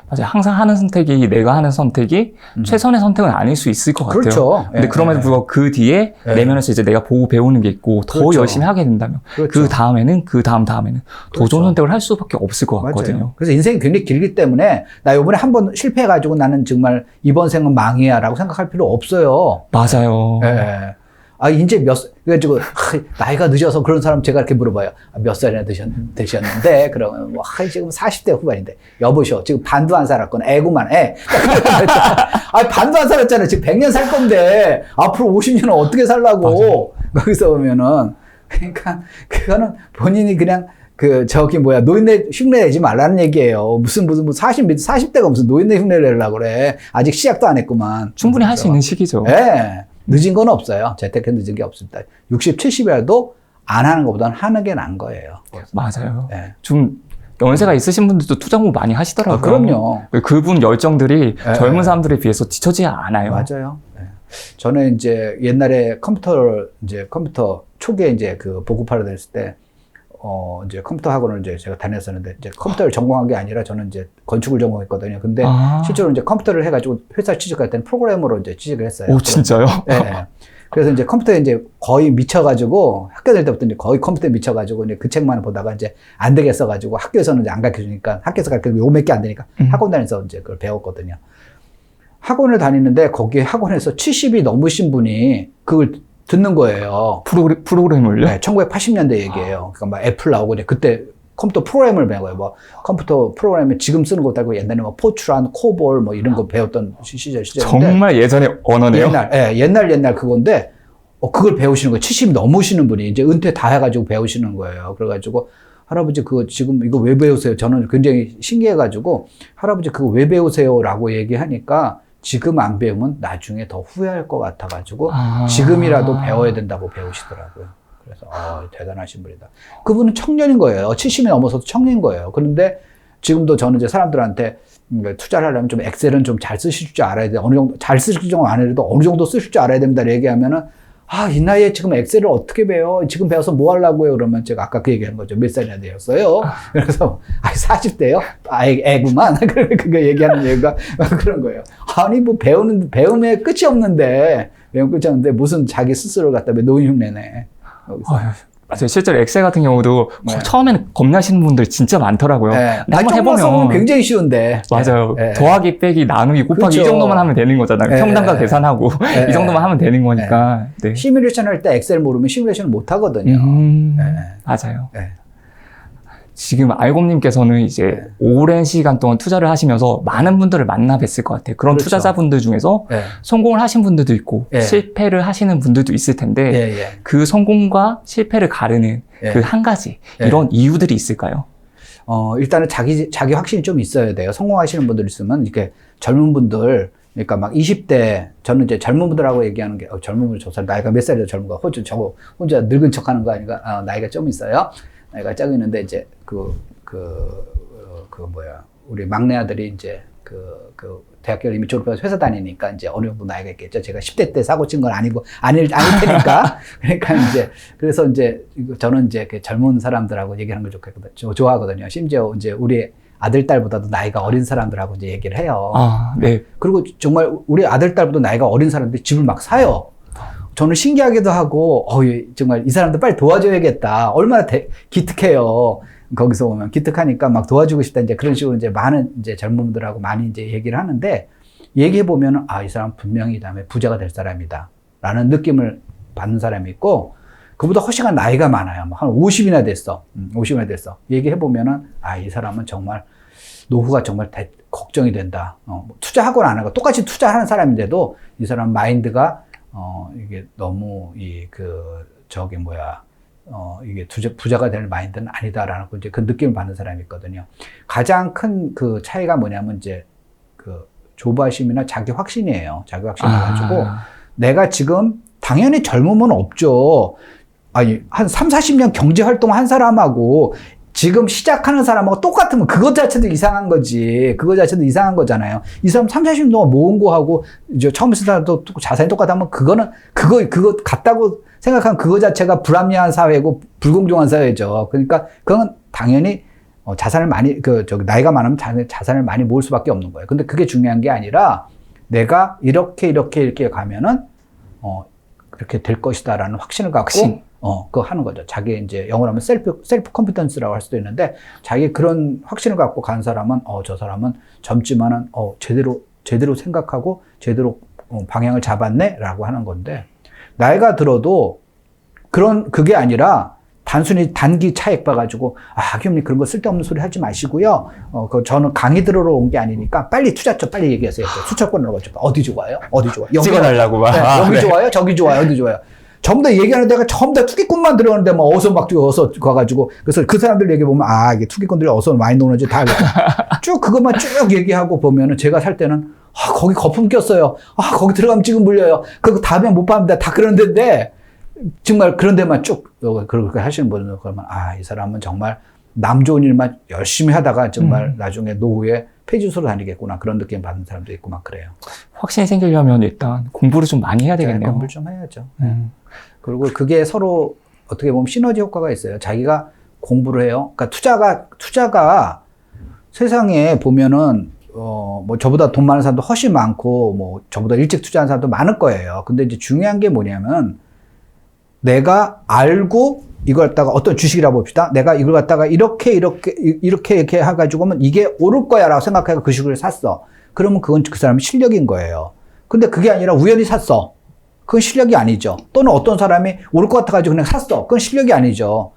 B: 맞아요. 항상 하는 선택이 내가 하는 선택이 최선의 선택은 아닐 수 있을 것 같아요.
A: 그렇죠.
B: 근데 그럼에도 불구하고 그 뒤에 내면에서 이제 내가 보고 배우는 게 있고 더
A: 그렇죠.
B: 열심히 하게 된다면 그 다음에는 더 좋은 선택을 할 수밖에 없을 것 같거든요.
A: 맞아요. 그래서 인생이 굉장히 길기 때문에 나 이번에 한번 실패해가지고 나는 정말 이번 생은 망이야 라고 생각할 필요 없어요.
B: 맞아요.
A: 네. 이제 그래가지고, 나이가 늦어서 그런 사람 제가 이렇게 물어봐요. 몇 살이나 되셨는데? 그러면, 지금 40대 후반인데. 여보셔, 지금 반도 안 살았거나, 애구만, 애. 반도 안 살았잖아요. 지금 100년 살 건데, 앞으로 50년은 어떻게 살라고. 거기서 보면은, 그러니까, 그거는 본인이 그냥, 노인네 흉내 내지 말라는 얘기예요. 무슨 40대가 무슨 노인네 흉내를 내려고 그래. 아직 시작도 안 했구만.
B: 충분히 할 수 있는 시기죠.
A: 네. 늦은 건 없어요. 재테크 늦은 게 없습니다. 60, 70이라도 안 하는 것보다는 하는 게 나은 거예요. 그래서.
B: 맞아요. 네. 좀 연세가 있으신 분들도 투자 공부 많이 하시더라고요.
A: 그럼요.
B: 그분 열정들이 젊은 사람들에 비해서 뒤처지지 않아요.
A: 맞아요. 네. 저는 이제 옛날에 컴퓨터 초기에 이제 보급하러 다녔을 때 이제 컴퓨터 학원을 이제 제가 다녔었는데, 이제 컴퓨터를 전공한 게 아니라 저는 이제 건축을 전공했거든요. 근데 실제로 이제 컴퓨터를 해가지고 회사 취직할 때는 프로그래머로 이제 취직을 했어요.
B: 오, 진짜요?
A: 네. 그래서 이제 컴퓨터에 이제 거의 미쳐가지고, 학교 다닐 때부터 이제 거의 컴퓨터에 미쳐가지고, 이제 그 책만 보다가 이제 안 되겠어가지고, 학교에서는 이제 안 가르쳐 주니까, 학교에서 가르쳐 요 몇 개 안 되니까, 학원 다니면서 이제 그걸 배웠거든요. 학원을 다니는데, 거기에 학원에서 70이 넘으신 분이 그걸 듣는 거예요.
B: 프로그램을요?
A: 네, 1980년대 얘기예요. 그러니까 막 애플 나오고, 그때 컴퓨터 프로그램을 배워요. 컴퓨터 프로그램에 지금 쓰는 것도 알고 옛날에 포트란, 코볼 이런 거 배웠던 시절인데.
B: 정말 예전의 언어네요?
A: 옛날 그건데, 그걸 배우시는 거예요. 70 넘으시는 분이 이제 은퇴 다 해가지고 배우시는 거예요. 그래가지고, 할아버지 지금 이거 왜 배우세요? 저는 굉장히 신기해가지고, 할아버지 그거 왜 배우세요? 라고 얘기하니까, 지금 안 배우면 나중에 더 후회할 것 같아가지고 지금이라도 배워야 된다고 배우시더라고요. 그래서 대단하신 분이다. 그분은 청년인 거예요. 70이 넘어서도 청년인 거예요. 그런데 지금도 저는 이제 사람들한테 투자를 하려면 좀 엑셀은 좀 잘 쓰실 줄 알아야 돼. 어느 정도 잘 쓰실 줄 안 해도 어느 정도 쓰실 줄 알아야 됩니다. 얘기하면은 이 나이에 지금 엑셀을 어떻게 배워? 지금 배워서 뭐 하려고요? 그러면 제가 아까 그 얘기한 거죠. 몇 살이나 되었어요? 그래서 40대요? 애구만. 그거 얘기하는 얘기가 그런 거예요. 아니 뭐 배움에 끝이 없는데 무슨 자기 스스로를 갖다 왜 노인흉내내?
B: 맞아요. 실제로 엑셀 같은 경우도 처음에는 겁나시는 분들 진짜 많더라고요. 한번
A: 해보면 굉장히 쉬운데.
B: 맞아요. 더하기, 빼기, 나누기, 곱하기 그렇죠. 이 정도만 하면 되는 거잖아요. 평단가 계산하고 이 정도만 하면 되는 거니까.
A: 시뮬레이션 할 때 엑셀 모르면 시뮬레이션을 못 하거든요.
B: 맞아요. 지금 알곰님께서는 이제 오랜 시간 동안 투자를 하시면서 많은 분들을 만나 뵀을 것 같아요. 그런 그렇죠. 투자자분들 중에서 성공을 하신 분들도 있고 실패를 하시는 분들도 있을 텐데 그 성공과 실패를 가르는 그 한 가지 이런 이유들이 있을까요?
A: 일단은 자기 확신이 좀 있어야 돼요. 성공하시는 분들 있으면 이렇게 젊은 분들 그러니까 막 20대 저는 이제 젊은 분들하고 얘기하는 게 젊은 분들 저 나이가 몇 살이다 젊은 거 혼자 늙은 척하는 거 아니까 나이가 좀 있어요. 나이가 짝이 있는데 이제 우리 막내 아들이 이제 대학교를 이미 졸업해서 회사 다니니까 이제 어느 정도 나이가 있겠죠. 제가 10대 때 사고 친 건 아닐 테니까. 그러니까 이제 그래서 이제 저는 이제 젊은 사람들하고 얘기하는 걸 좋아하거든요. 심지어 이제 우리 아들 딸보다도 나이가 어린 사람들하고 이제 얘기를 해요. 그리고 정말 우리 아들 딸보다 나이가 어린 사람들이 집을 막 사요. 저는 신기하기도 하고, 정말 이 사람들 빨리 도와줘야겠다. 얼마나 기특해요. 거기서 오면 기특하니까 막 도와주고 싶다. 이제 그런 식으로 이제 많은 이제 젊은 분들하고 많이 이제 얘기를 하는데, 얘기해보면은, 이 사람 분명히 다음에 부자가 될 사람이다. 라는 느낌을 받는 사람이 있고, 그보다 훨씬 나이가 많아요. 한 50이나 됐어. 50이나 됐어. 얘기해보면은, 이 사람은 정말, 노후가 정말 걱정이 된다. 투자하거나 안 하고, 똑같이 투자하는 사람인데도, 이 사람 마인드가 이게 너무 이게 부자가 될 마인드는 아니다라는 이제 그 느낌을 받는 사람이 있거든요. 가장 큰 그 차이가 뭐냐면 이제 조바심이나 자기 확신이에요. 자기 확신을 가지고 내가 지금 당연히 젊으면 없죠. 한 3, 40년 경제 활동한 사람하고 지금 시작하는 사람하고 똑같으면 그것 자체도 이상한 거지. 그거 자체도 이상한 거잖아요. 이 사람 3, 40년 동안 모은 거하고 이제 처음 쓴 사람도 자산이 똑같다면 그거 같다고 생각하면 그거 자체가 불합리한 사회고 불공정한 사회죠. 그러니까 그건 당연히 자산을 많이 나이가 많으면 자산을 많이 모을 수밖에 없는 거예요. 근데 그게 중요한 게 아니라 내가 이렇게 가면은 그렇게 될 것이다라는 확신을 갖고 그거 하는 거죠. 자기 이제 영어로 하면 셀프 컨피던스라고 할 수도 있는데 자기 그런 확신을 갖고 간 사람은 저 사람은 젊지만은 제대로 생각하고 제대로 방향을 잡았네라고 하는 건데 나이가 들어도 그게 아니라 단순히 단기 차익 봐가지고 학교님 그런 거 쓸데없는 소리 하지 마시고요. 저는 강의 들으러 온 게 아니니까 빨리 투자처 빨리 얘기하세요. 수채권으로 가지고 어디 좋아요?
B: 찍어달라고 막.
A: 여기 좋아요? 저기 좋아요? 어디 좋아요? 전부 다 얘기하는 데가 전부 다 투기꾼만 들어가는데 막 어서 가가지고 그래서 그 사람들 얘기 보면 이게 투기꾼들이 어서 많이 노는지 다 알고 쭉 그것만 쭉 얘기하고 보면은 제가 살 때는 거기 거품 꼈어요. 거기 들어가면 지금 물려요. 그거 다음에 못 팝니다. 다 그런 데인데 정말 그런 데만 쭉 그렇게 하시는 분들 그러면 이 사람은 정말 남 좋은 일만 열심히 하다가 정말 나중에 노후에 폐지수로 다니겠구나 그런 느낌 받는 사람도 있고 막 그래요.
B: 확신이 생기려면 일단 공부를 좀 많이 해야 되겠네요.
A: 공부를 좀 해야죠. 그리고 그게 서로 어떻게 보면 시너지 효과가 있어요. 자기가 공부를 해요. 그러니까 투자가 세상에 보면은 뭐 저보다 돈 많은 사람도 훨씬 많고 뭐 저보다 일찍 투자한 사람도 많을 거예요. 근데 이제 중요한 게 뭐냐면 내가 알고 이걸 갖다가 어떤 주식이라고 봅시다. 내가 이걸 갖다가 이렇게 해가지고 하면 이게 오를 거야 라고 생각해서 그 주식을 샀어. 그러면 그건 그 사람의 실력인 거예요. 근데 그게 아니라 우연히 샀어. 그건 실력이 아니죠. 또는 어떤 사람이 오를 것 같아가지고 그냥 샀어. 그건 실력이 아니죠.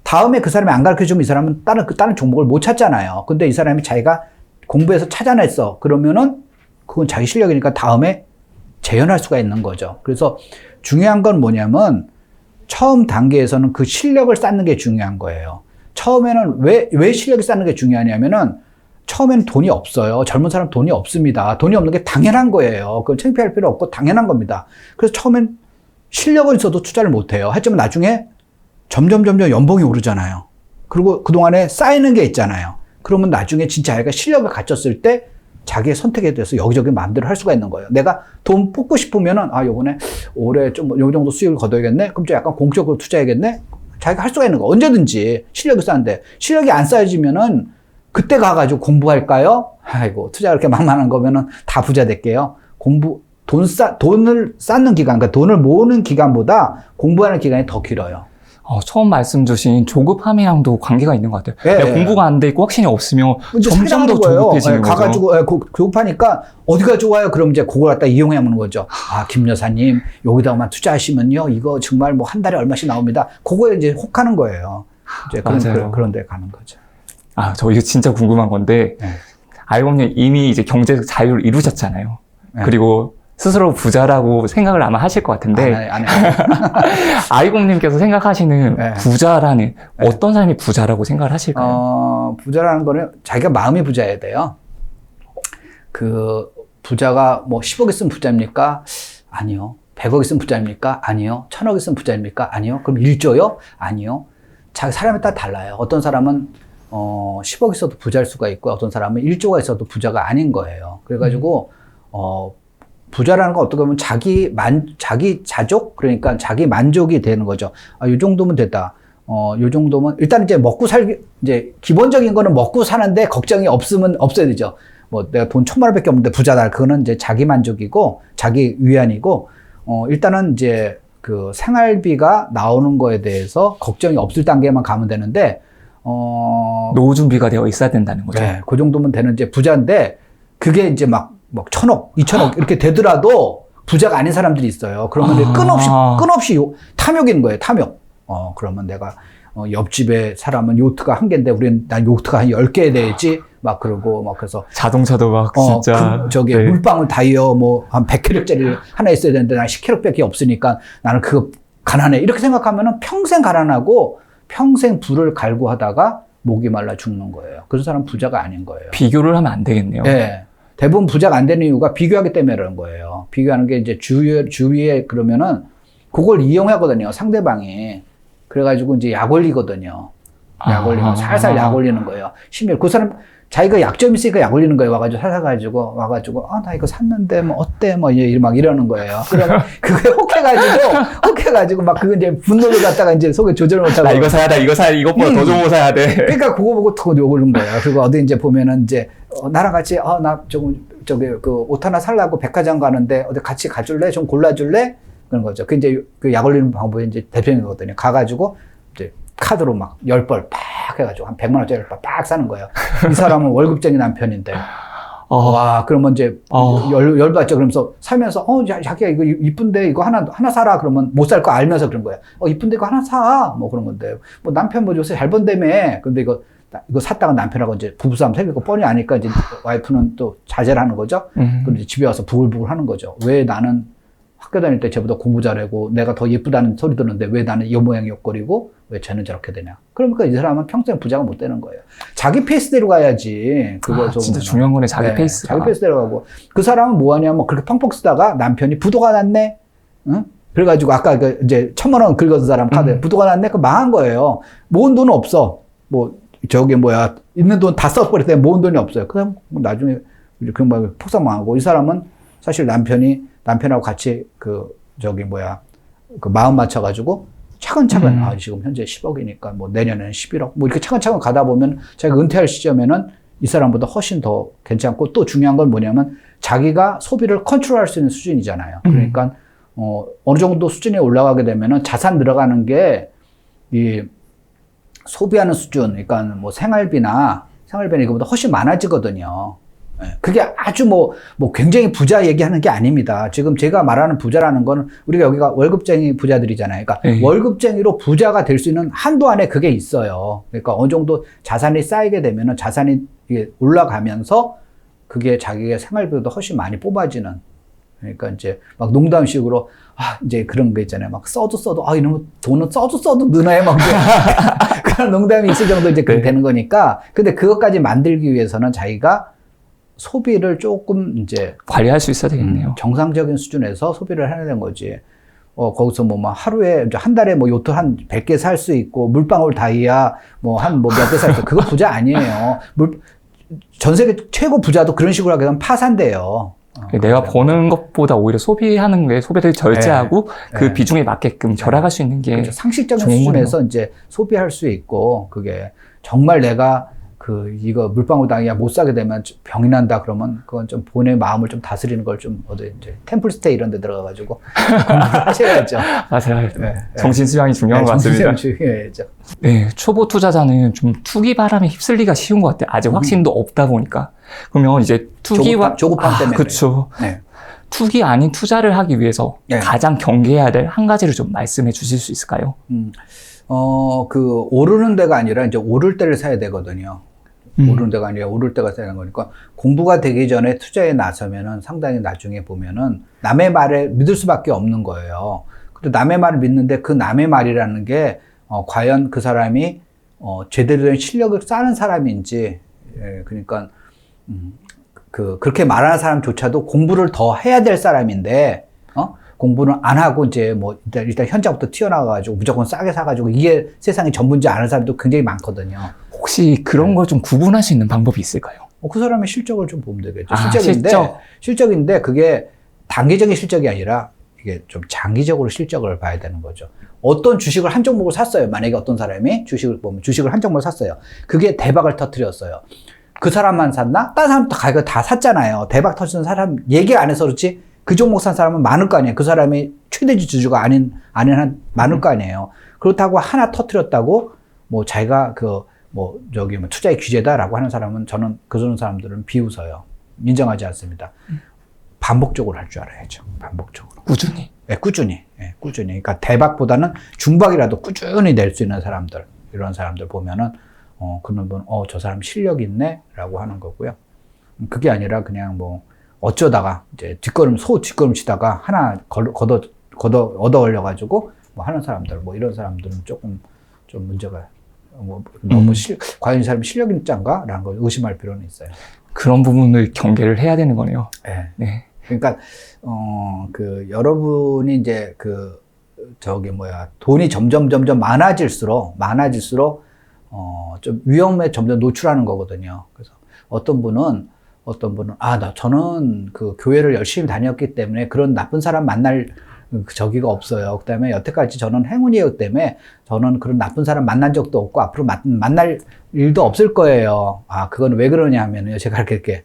A: 다음에 그 사람이 안 가르쳐주면 이 사람은 다른 종목을 못 찾잖아요. 근데 이 사람이 자기가 공부해서 찾아냈어. 그러면은 그건 자기 실력이니까 다음에 재현할 수가 있는 거죠. 그래서 중요한 건 뭐냐면 처음 단계에서는 그 실력을 쌓는 게 중요한 거예요. 처음에는 왜 실력을 쌓는 게 중요하냐면은 처음에는 돈이 없어요. 젊은 사람 돈이 없습니다. 돈이 없는 게 당연한 거예요. 그건 창피할 필요 없고 당연한 겁니다. 그래서 처음엔 실력은 있어도 투자를 못 해요. 하지만 나중에 점점 연봉이 오르잖아요. 그리고 그동안에 쌓이는 게 있잖아요. 그러면 나중에 진짜 자기가 실력을 갖췄을 때 자기의 선택에 대해서 여기저기 마음대로 할 수가 있는 거예요. 내가 돈 뽑고 싶으면은, 요번에 올해 좀 요 정도 수익을 거둬야겠네? 그럼 좀 약간 공적으로 투자해야겠네? 자기가 할 수가 있는 거. 언제든지 실력이 쌓는데, 실력이 안 쌓여지면은, 그때 가가지고 공부할까요? 아이고, 투자 그렇게 만만한 거면은 다 부자 될게요. 돈을 쌓는 기간, 그러니까 돈을 모으는 기간보다 공부하는 기간이 더 길어요.
B: 처음 말씀 주신 조급함이랑도 관계가 있는 것 같아요. 내가 공부가 안 돼 있고 확신이 없으면 점점 더 조급해지는 거죠.
A: 가가지고 조급하니까 어디가 좋아요? 그럼 이제 그걸 갖다 이용해 보는 거죠. 김 여사님 여기다만 투자하시면요 이거 정말 뭐 한 달에 얼마씩 나옵니다. 그거에 이제 혹하는 거예요. 이제 그런 데 가는 거죠.
B: 저 이거 진짜 궁금한 건데 알고보니 이미 이제 경제적 자유를 이루셨잖아요. 그리고 스스로 부자라고 생각을 아마 하실 것 같은데 아이공님께서 생각하시는 부자라는 어떤 사람이 부자라고 생각을 하실까요?
A: 부자라는 거는 자기가 마음이 부자여야 돼요. 그 부자가 뭐 10억 있으면 부자입니까? 아니요. 100억 있으면 부자입니까? 아니요. 1000억 있으면 부자입니까? 아니요. 그럼 1조요? 아니요. 사람에 따라 달라요. 어떤 사람은 10억 있어도 부자일 수가 있고 어떤 사람은 1조가 있어도 부자가 아닌 거예요. 그래가지고 부자라는 건 어떻게 보면 자기 자족? 그러니까 자기 만족이 되는 거죠. 요 정도면 됐다. 요 정도면, 일단 이제 이제 기본적인 거는 먹고 사는데 걱정이 없어야 되죠. 뭐 내가 돈 1000만 원밖에 없는데 부자다. 그거는 이제 자기 만족이고, 자기 위안이고, 일단은 이제 그 생활비가 나오는 거에 대해서 걱정이 없을 단계만 가면 되는데,
B: 노후 준비가 되어 있어야 된다는 거죠.
A: 네. 그 정도면 되는 이제 부자인데, 그게 이제 막 1000억, 2000억 이렇게 되더라도 부자가 아닌 사람들이 있어요. 그러면 끊없이 탐욕인 거예요. 탐욕. 그러면 내가 옆집에 사람은 요트가 1개인데 난 요트가 한 10개 돼야지. 막 그러고 막 그래서
B: 자동차도 막 진짜
A: 물방울 다이어 뭐 한 100kg짜리 하나 있어야 되는데 난 10kg밖에 없으니까 나는 그거 가난해. 이렇게 생각하면은 평생 가난하고 평생 부를 갈구하다가 목이 말라 죽는 거예요. 그런 사람은 부자가 아닌 거예요.
B: 비교를 하면 안 되겠네요.
A: 네. 대부분 부자가 안 되는 이유가 비교하기 때문에 그런 거예요. 비교하는 게 이제 주위에 그러면은 그걸 이용하거든요. 상대방이. 그래가지고 이제 약 올리거든요. 약 올리면 살살 약 올리는 거예요. 심지어 그 사람 자기가 약점이 있으니까 약 올리는 거예요. 와가지고 나 이거 샀는데 뭐 어때 뭐 막 이러는 거예요. 그러면 그게 혹해가지고 막 그거 이제 분노를 갖다가 이제 속에 조절을 못하고.
B: 나 이거 사야 돼. 이것보다 더 좋은 거 사야 돼.
A: 그러니까 그거 보고 더 욕을 거예요. 그리고 어디 이제 보면은 이제 나랑 같이 나 그 옷 하나 살라고 백화점 가는데 어디 같이 가줄래? 좀 골라줄래? 그런 거죠. 그 이제 그 약 올리는 방법이 이제 대표적이거든요. 가가지고 이제 카드로 막 10벌 팍 해가지고 한 100만 원짜리 팍 사는 거예요. 이 사람은 월급쟁이 남편인데. 와, 그러면 이제 열받죠. 그러면서 살면서 자기야 이거 이쁜데 이거 하나 사라. 그러면 못 살 거 알면서 그런 거예요. 이쁜데 이거 하나 사. 뭐 그런 건데. 뭐 남편 뭐 요새 잘 번다며. 근데 이거 샀다가 남편하고 이제 부부싸움 생기고 뻔히 아니까 이제 와이프는 또 자제를 하는 거죠. 그럼 이제 집에 와서 부글부글 하는 거죠. 왜 나는 학교 다닐 때 쟤보다 공부 잘하고 내가 더 예쁘다는 소리 듣는데 왜 나는 이 모양 욕거리고 왜 쟤는 저렇게 되냐. 그러니까 이 사람은 평생 부자가 못 되는 거예요. 자기 페이스대로 가야지. 그거
B: 진짜 중요한 거네. 자기 페이스가.
A: 자기 페이스대로 가고. 그 사람은 뭐 하냐면 그렇게 펑펑 쓰다가 남편이 부도가 났네. 응? 그래가지고 아까 이제 1000만 원 긁어준 사람 카드 부도가 났네. 그 망한 거예요. 모은 돈은 없어. 있는 돈 다 써버릴 때 모은 돈이 없어요. 그럼 나중에 금방 폭삭 망하고. 이 사람은 사실 남편하고 같이 그 마음 맞춰가지고 차근차근 지금 현재 10억이니까 뭐 내년에는 11억 뭐 이렇게 차근차근 가다 보면 자기가 은퇴할 시점에는 이 사람보다 훨씬 더 괜찮고, 또 중요한 건 뭐냐면 자기가 소비를 컨트롤할 수 있는 수준이잖아요. 그러니까 어느 정도 수준에 올라가게 되면은 자산 들어가는 게 이 소비하는 수준, 그러니까 뭐 생활비는 이거보다 훨씬 많아지거든요. 그게 아주 굉장히 부자 얘기하는 게 아닙니다. 지금 제가 말하는 부자라는 거는 우리가 여기가 월급쟁이 부자들이잖아요. 그러니까 월급쟁이로 부자가 될 수 있는 한도 안에 그게 있어요. 그러니까 어느 정도 자산이 쌓이게 되면은 자산이 올라가면서 그게 자기의 생활비보다 훨씬 많이 뽑아지는. 그러니까 이제 막 농담식으로 이제 그런 거 있잖아요. 막 써도 이놈의 돈은 써도 느네 막 그런 농담이 있을 정도 이제 그렇게 되는 거니까. 근데 그것까지 만들기 위해서는 자기가 소비를 조금 이제
B: 관리할 수 있어야 되겠네요.
A: 정상적인 수준에서 소비를 해야 되는 거지. 거기서 뭐 하루에 한 달에 뭐 요트 한 100개 살 수 있고 물방울 다이아 뭐 한 몇 개 살 수 있고 그거 부자 아니에요. 전 세계 최고 부자도 그런 식으로 하게 되면 파산돼요.
B: 내가 버는 것보다 오히려 소비하는 게 소비를 절제하고 그 비중에 맞게끔 절약할 수 있는 게
A: 그렇죠. 상식적인 수준에서 이제 소비할 수 있고 그게 정말 내가 이거 물방울 당이야 못 사게 되면 병이 난다 그러면 그건 좀 본인의 마음을 좀 다스리는 걸 좀 이제 템플스테이 이런 데 들어가가지고 하셔야죠.
B: 맞아요. 네. 정신 수양이 중요한 것 같습니다.
A: 정신 중요하죠.
B: 네, 초보 투자자는 좀 투기 바람에 휩쓸리기가 쉬운 것 같아요. 아직 확신도 없다 보니까. 그러면 이제 투기와
A: 조급함 때문에
B: 그렇죠. 네. 투기 아닌 투자를 하기 위해서 가장 경계해야 될 한 가지를 좀 말씀해 주실 수 있을까요?
A: 오르는 데가 아니라 이제 오를 때를 사야 되거든요. 오르는 데가 아니라 오를 때가 사야 되는 거니까 공부가 되기 전에 투자에 나서면은 상당히 나중에 보면은 남의 말에 믿을 수밖에 없는 거예요. 근데 남의 말을 믿는데 그 남의 말이라는 게 과연 그 사람이 제대로 된 실력을 쌓는 사람인지, 그러니까 그렇게 말하는 사람조차도 공부를 더 해야 될 사람인데 공부는 안 하고 이제 뭐 일단 현장부터 튀어나와가지고 무조건 싸게 사가지고 이게 세상의 전부인지 아는 사람도 굉장히 많거든요.
B: 혹시 그런 걸 좀 구분할 수 있는 방법이 있을까요?
A: 그 사람의 실적을 좀 보면 되겠죠.
B: 실적인데
A: 실적인데 그게 단기적인 실적이 아니라 이게 좀 장기적으로 실적을 봐야 되는 거죠. 어떤 주식을 한 종목을 샀어요. 만약에 어떤 사람이 주식을 한 종목을 샀어요. 그게 대박을 터뜨렸어요. 그 사람만 샀나? 다른 사람도 가격 다 샀잖아요. 대박 터지는 사람 얘기 안 해서 그렇지. 그 종목 산 사람은 많을 거 아니에요. 그 사람이 최대주 주주가 아닌 한 많을 거 아니에요. 그렇다고 하나 터뜨렸다고 뭐 자기가 투자의 규제다라고 하는 사람은 저는 그런 사람들은 비웃어요. 인정하지 않습니다. 반복적으로 할 줄 알아야죠. 반복적으로.
B: 꾸준히.
A: 네, 꾸준히. 그러니까 대박보다는 중박이라도 꾸준히 낼 수 있는 사람들, 이런 사람들 보면은 그런 분, 저 사람 실력 있네라고 하는 거고요. 그게 아니라 그냥 뭐 어쩌다가 이제 뒷걸음 치다가 하나 얻어 걸려가지고 뭐 하는 사람들, 뭐 이런 사람들은 조금 좀 문제가 너무 과연 이 사람이 실력 있는 짠가? 라는 걸 의심할 필요는 있어요.
B: 그런 부분을 경계를 해야 되는 거네요.
A: 네. 그러니까 여러분이 이제 돈이 점점 많아질수록 좀 위험에 점점 노출하는 거거든요. 그래서 어떤 분은 저는 그 교회를 열심히 다녔기 때문에 그런 나쁜 사람 만날 저기가 없어요. 그 다음에 여태까지 저는 행운이었기 때문에 저는 그런 나쁜 사람 만난 적도 없고 앞으로 만날 일도 없을 거예요. 그건 왜 그러냐 하면요. 제가 이렇게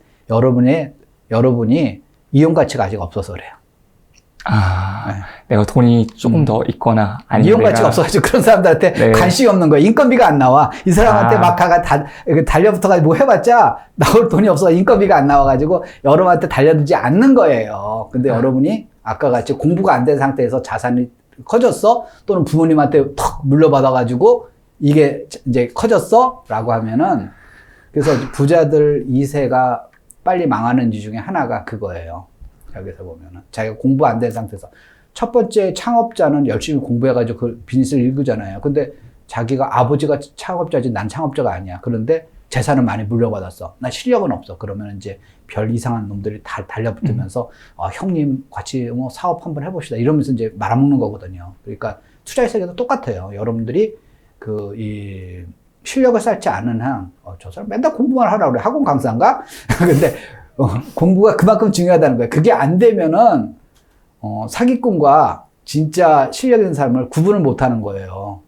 A: 여러분이 이용 가치가 아직 없어서 그래요.
B: 내가 돈이 조금 더 있거나 아니면
A: 이용 가치가 없어가지고 그런 사람들한테 관심이 없는 거예요. 인건비가 안 나와. 이 사람한테 막 달려붙어가지고 뭐 해봤자 나올 돈이 없어. 인건비가 안 나와가지고 여러분한테 달려들지 않는 거예요. 근데 여러분이 아까 같이 공부가 안 된 상태에서 자산이 커졌어? 또는 부모님한테 턱 물려받아가지고 이게 이제 커졌어? 라고 하면은 그래서 부자들 2세가 빨리 망하는 이유 중에 하나가 그거예요. 여기서 보면은 자기가 공부 안 된 상태에서 첫 번째 창업자는 열심히 공부해가지고 그 비즈니스를 일구잖아요. 근데 자기가 아버지가 창업자지 난 창업자가 아니야. 그런데 재산은 많이 물려받았어. 나 실력은 없어. 그러면 이제 별 이상한 놈들이 다 달려붙으면서 형님 같이 뭐 사업 한번 해봅시다. 이러면서 이제 말아먹는 거거든요. 그러니까 투자의 세계도 똑같아요. 여러분들이 이 실력을 쌓지 않은 한 저 사람 맨날 공부만 하라고 그래. 학원 강사인가? 근데 공부가 그만큼 중요하다는 거예요. 그게 안 되면은 사기꾼과 진짜 실력 있는 사람을 구분을 못 하는 거예요.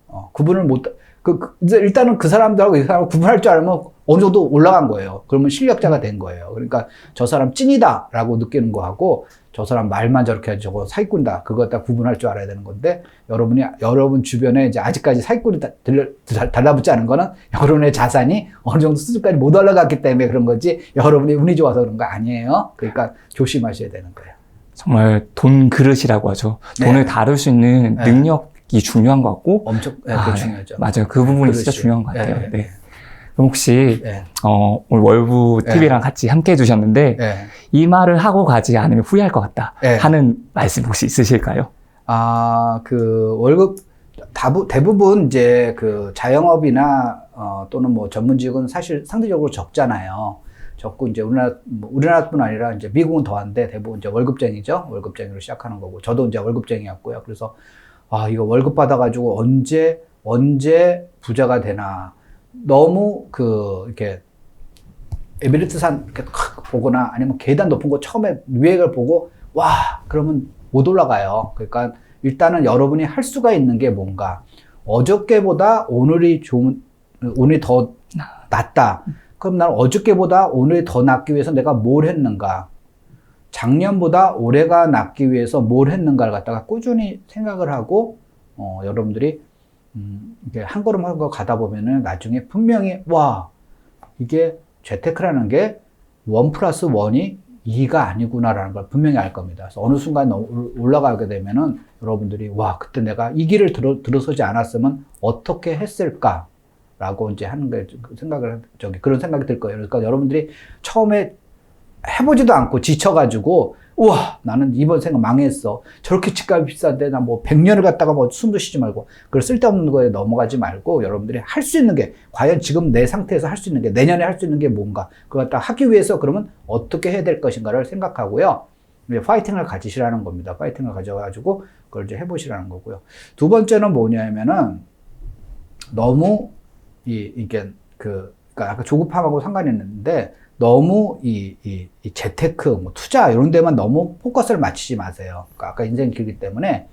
A: 이제 일단은 그 사람들하고 이 사람을 구분할 줄 알면 어느 정도 올라간 거예요. 그러면 실력자가 된 거예요. 그러니까 저 사람 찐이다라고 느끼는 거하고 저 사람 말만 저렇게 하지 저거 사기꾼다. 그거 다 구분할 줄 알아야 되는 건데 여러분 주변에 이제 아직까지 사기꾼이 달라붙지 않은 거는 여러분의 자산이 어느 정도 수준까지 못 올라갔기 때문에 그런 거지 여러분이 운이 좋아서 그런 거 아니에요. 그러니까 조심하셔야 되는 거예요.
B: 정말 돈 그릇이라고 하죠. 돈을 다룰 수 있는 능력이 중요한 것 같고
A: 엄청 중요하죠.
B: 맞아요. 그 부분이 진짜 중요한 것 같아요. 네. 그럼 혹시 오늘 월부 TV랑 같이 함께 해주셨는데 이 말을 하고 가지 않으면 후회할 것 같다 하는 말씀 혹시 있으실까요?
A: 그 월급 대부분 이제 그 자영업이나 또는 뭐 전문직은 사실 상대적으로 적잖아요. 적고 이제 우리나라뿐 아니라 이제 미국은 더한데 대부분 이제 월급쟁이죠. 월급쟁이로 시작하는 거고 저도 이제 월급쟁이였고요. 그래서 이거 월급 받아가지고 언제 부자가 되나 너무 이렇게 에베레스트산 이렇게 보거나 아니면 계단 높은 거 처음에 위액을 보고 와 그러면 못 올라가요. 그러니까 일단은 여러분이 할 수가 있는 게 뭔가 어저께보다 오늘이 더 낫다. 그럼 나는 어저께보다 오늘이 더 낫기 위해서 내가 뭘 했는가? 작년보다 올해가 낫기 위해서 뭘 했는가를 갖다가 꾸준히 생각을 하고 여러분들이 이게 한 걸음 한 걸음 가다 보면은 나중에 분명히 와 이게 재테크라는 게 1+1이 2가 아니구나라는 걸 분명히 알 겁니다. 그래서 어느 순간 올라가게 되면은 여러분들이 와 그때 내가 이 길을 들어서지 않았으면 어떻게 했을까라고 이제 하는 게 그런 생각이 들 거예요. 그러니까 여러분들이 처음에 해보지도 않고 지쳐가지고 우와 나는 이번 생각 망했어. 저렇게 집값이 비싼데 나 뭐 100년을 갖다가 뭐 숨도 쉬지 말고 그걸 쓸데없는 거에 넘어가지 말고 여러분들이 할 수 있는 게 과연 지금 내 상태에서 할 수 있는 게 내년에 할 수 있는 게 뭔가 그걸 갖다 하기 위해서 그러면 어떻게 해야 될 것인가를 생각하고요. 파이팅을 가지시라는 겁니다. 파이팅을 가져가지고 그걸 이제 해보시라는 거고요. 두 번째는 뭐냐면은 너무 이게 그러니까 아까 조급함하고 상관이 있는데 너무 이 재테크, 뭐 투자 이런 데만 너무 포커스를 맞추지 마세요. 그러니까 아까 인생이 길기 때문에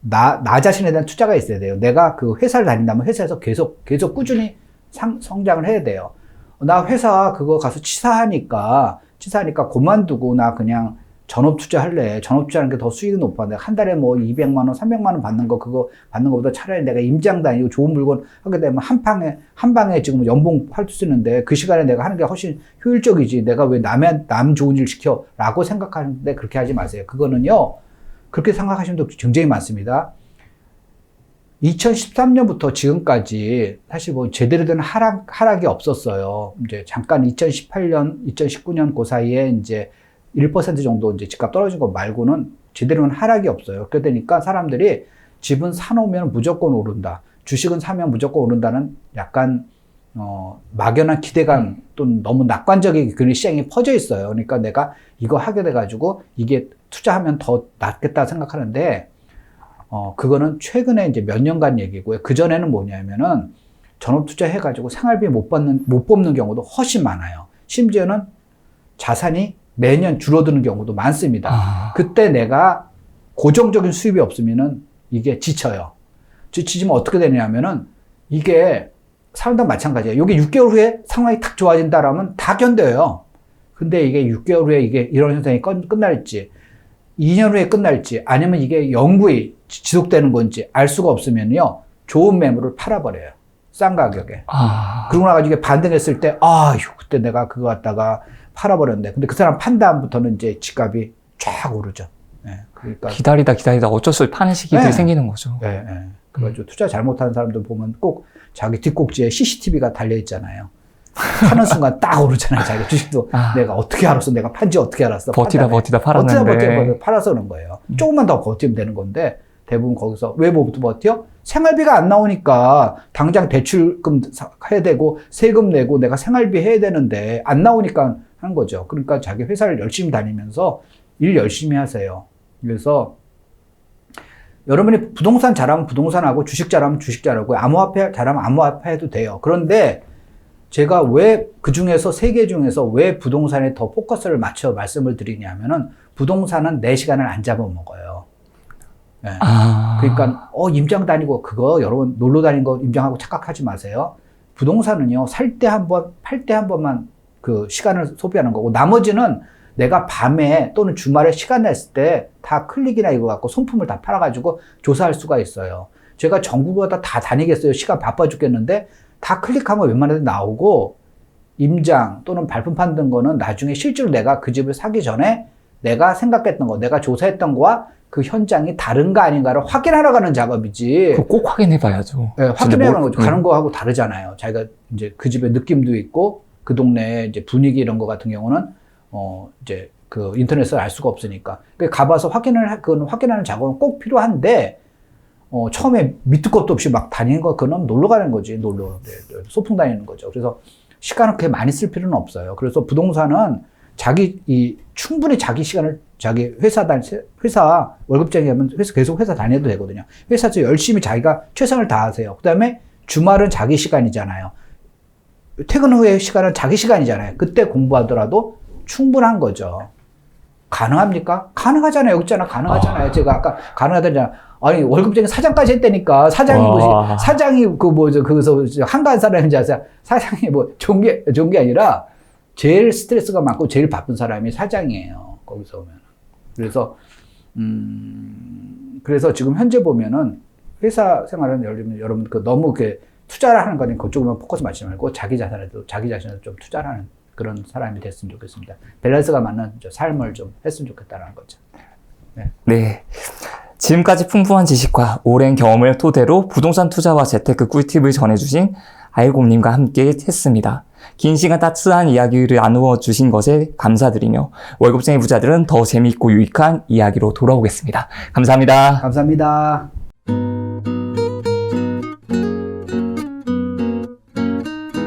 A: 나 자신에 대한 투자가 있어야 돼요. 내가 그 회사를 다닌다면 회사에서 계속 꾸준히 성장을 해야 돼요. 나 회사 그거 가서 치사하니까 그만두고 나 그냥 전업 투자할래. 전업 투자하는 게 더 수익이 높아. 내가 한 달에 뭐 200만 원, 300만 원 받는 거보다 차라리 내가 임장 다니고 좋은 물건 하게 되면 한 방에 지금 연봉 할 수 있는데 그 시간에 내가 하는 게 훨씬 효율적이지. 내가 왜 남 좋은 일 시켜? 라고 생각하는데 그렇게 하지 마세요. 그거는요, 그렇게 생각하시는 분도 굉장히 많습니다. 2013년부터 지금까지 사실 뭐 제대로 된 하락이 없었어요. 이제 잠깐 2018년, 2019년 그 사이에 이제 1% 정도 이제 집값 떨어진 거 말고는 제대로는 하락이 없어요. 그렇게 되니까 사람들이 집은 사놓으면 무조건 오른다. 주식은 사면 무조건 오른다는 약간, 막연한 기대감 또는 너무 낙관적인 그런 시장이 퍼져 있어요. 그러니까 내가 이거 하게 돼가지고 이게 투자하면 더 낫겠다 생각하는데, 그거는 최근에 이제 몇 년간 얘기고요. 그전에는 뭐냐면은 전업 투자해가지고 생활비 못 뽑는 경우도 훨씬 많아요. 심지어는 자산이 매년 줄어드는 경우도 많습니다. 그때 내가 고정적인 수입이 없으면은 이게 지쳐요. 지치면 어떻게 되냐면은 이게 사람들 마찬가지예요. 이게 6개월 후에 상황이 탁 좋아진다라면 다 견뎌요. 근데 이게 6개월 후에 이게 이런 현상이 끝날지, 2년 후에 끝날지, 아니면 이게 영구히 지속되는 건지 알 수가 없으면요, 좋은 매물을 팔아버려요. 싼 가격에. 그러고 나가지고 이게 반등했을 때, 그때 내가 그거 갖다가 팔아버렸는데. 근데 그 사람 판 다음부터는 이제 집값이 쫙 오르죠. 네, 그러니까.
B: 기다리다 어쩔 수 없이 파는 시기들이 생기는 거죠.
A: 네. 그래가지고 투자 잘못하는 사람들 보면 꼭 자기 뒷꼭지에 CCTV가 달려있잖아요. 파는 순간 딱 오르잖아요. 자기 주식도 내가 어떻게 알았어? 내가 판지 어떻게 알았어?
B: 버티다 팔았는데.
A: 팔아서 그런 거예요. 조금만 더 버티면 되는 건데 대부분 거기서 왜 뭐부터 버텨? 생활비가 안 나오니까 당장 대출금 해야 되고 세금 내고 내가 생활비 해야 되는데 안 나오니까 하는 거죠. 그러니까 자기 회사를 열심히 다니면서 일 열심히 하세요. 그래서 여러분이 부동산 잘하면 부동산하고 주식 잘하면 주식 잘하고 암호화폐 잘하면 암호화폐 해도 돼요. 그런데 제가 왜 그 중에서 세 개 중에서 왜 부동산에 더 포커스를 맞춰 말씀을 드리냐면은 부동산은 내 시간을 안 잡아먹어요. 네. 그러니까 임장 다니고 그거 여러분 놀러 다니는 거 임장하고 착각하지 마세요. 부동산은요 살 때 한 번, 팔 때 한 번만 그 시간을 소비하는 거고 나머지는 내가 밤에 또는 주말에 시간 냈을 때 다 클릭이나 이거 갖고 손품을 다 팔아가지고 조사할 수가 있어요. 제가 전국마다 다 다니겠어요. 시간 바빠 죽겠는데 다 클릭하면 웬만하면 나오고 임장 또는 발품 판는 거는 나중에 실제로 내가 그 집을 사기 전에 내가 생각했던 거, 내가 조사했던 거와 그 현장이 다른가 아닌가를 확인하러 가는 작업이지.
B: 그거 꼭 확인해봐야죠.
A: 네, 확인해보는 거죠. 가는 거하고 다르잖아요. 자기가 이제 그 집의 느낌도 있고 그 동네 이제 분위기 이런 거 같은 경우는 이제 그 인터넷을 알 수가 없으니까. 가봐서 확인하는 작업은 꼭 필요한데 처음에 밑도 끝도 없이 막 다니는 거 그건 놀러 가는 거지. 소풍 다니는 거죠. 그래서 시간을 그렇게 많이 쓸 필요는 없어요. 그래서 부동산은 충분히 자기 시간을 자기 회사 월급쟁이면 계속 회사 다녀도 되거든요. 회사에서 열심히 자기가 최선을 다하세요. 그 다음에 주말은 자기 시간이잖아요. 퇴근 후의 시간은 자기 시간이잖아요. 그때 공부하더라도 충분한 거죠. 가능합니까? 가능하잖아요. 여기 있잖아. 가능하잖아요. 제가 아까 가능하다잖아. 아니, 월급쟁이 사장까지 했다니까. 사장이 거기서 한가한 사람인지 아세요? 사장이 좋은 게 아니라 제일 스트레스가 많고 제일 바쁜 사람이 사장이에요. 거기서 오면. 그래서 지금 현재 보면은 회사 생활은 여러분 너무 투자를 하는 거니 그쪽으로만 포커스 맞지 말고 자기 자신을 좀 투자를 하는 그런 사람이 됐으면 좋겠습니다. 밸런스가 맞는 삶을 좀 했으면 좋겠다는 거죠. 네.
B: 네. 지금까지 풍부한 지식과 오랜 경험을 토대로 부동산 투자와 재테크 꿀팁을 전해주신 아이곰님과 함께 했습니다. 긴 시간 따뜻한 이야기를 나누어 주신 것에 감사드리며 월급쟁이 부자들은 더 재미있고 유익한 이야기로 돌아오겠습니다. 감사합니다.
A: 감사합니다.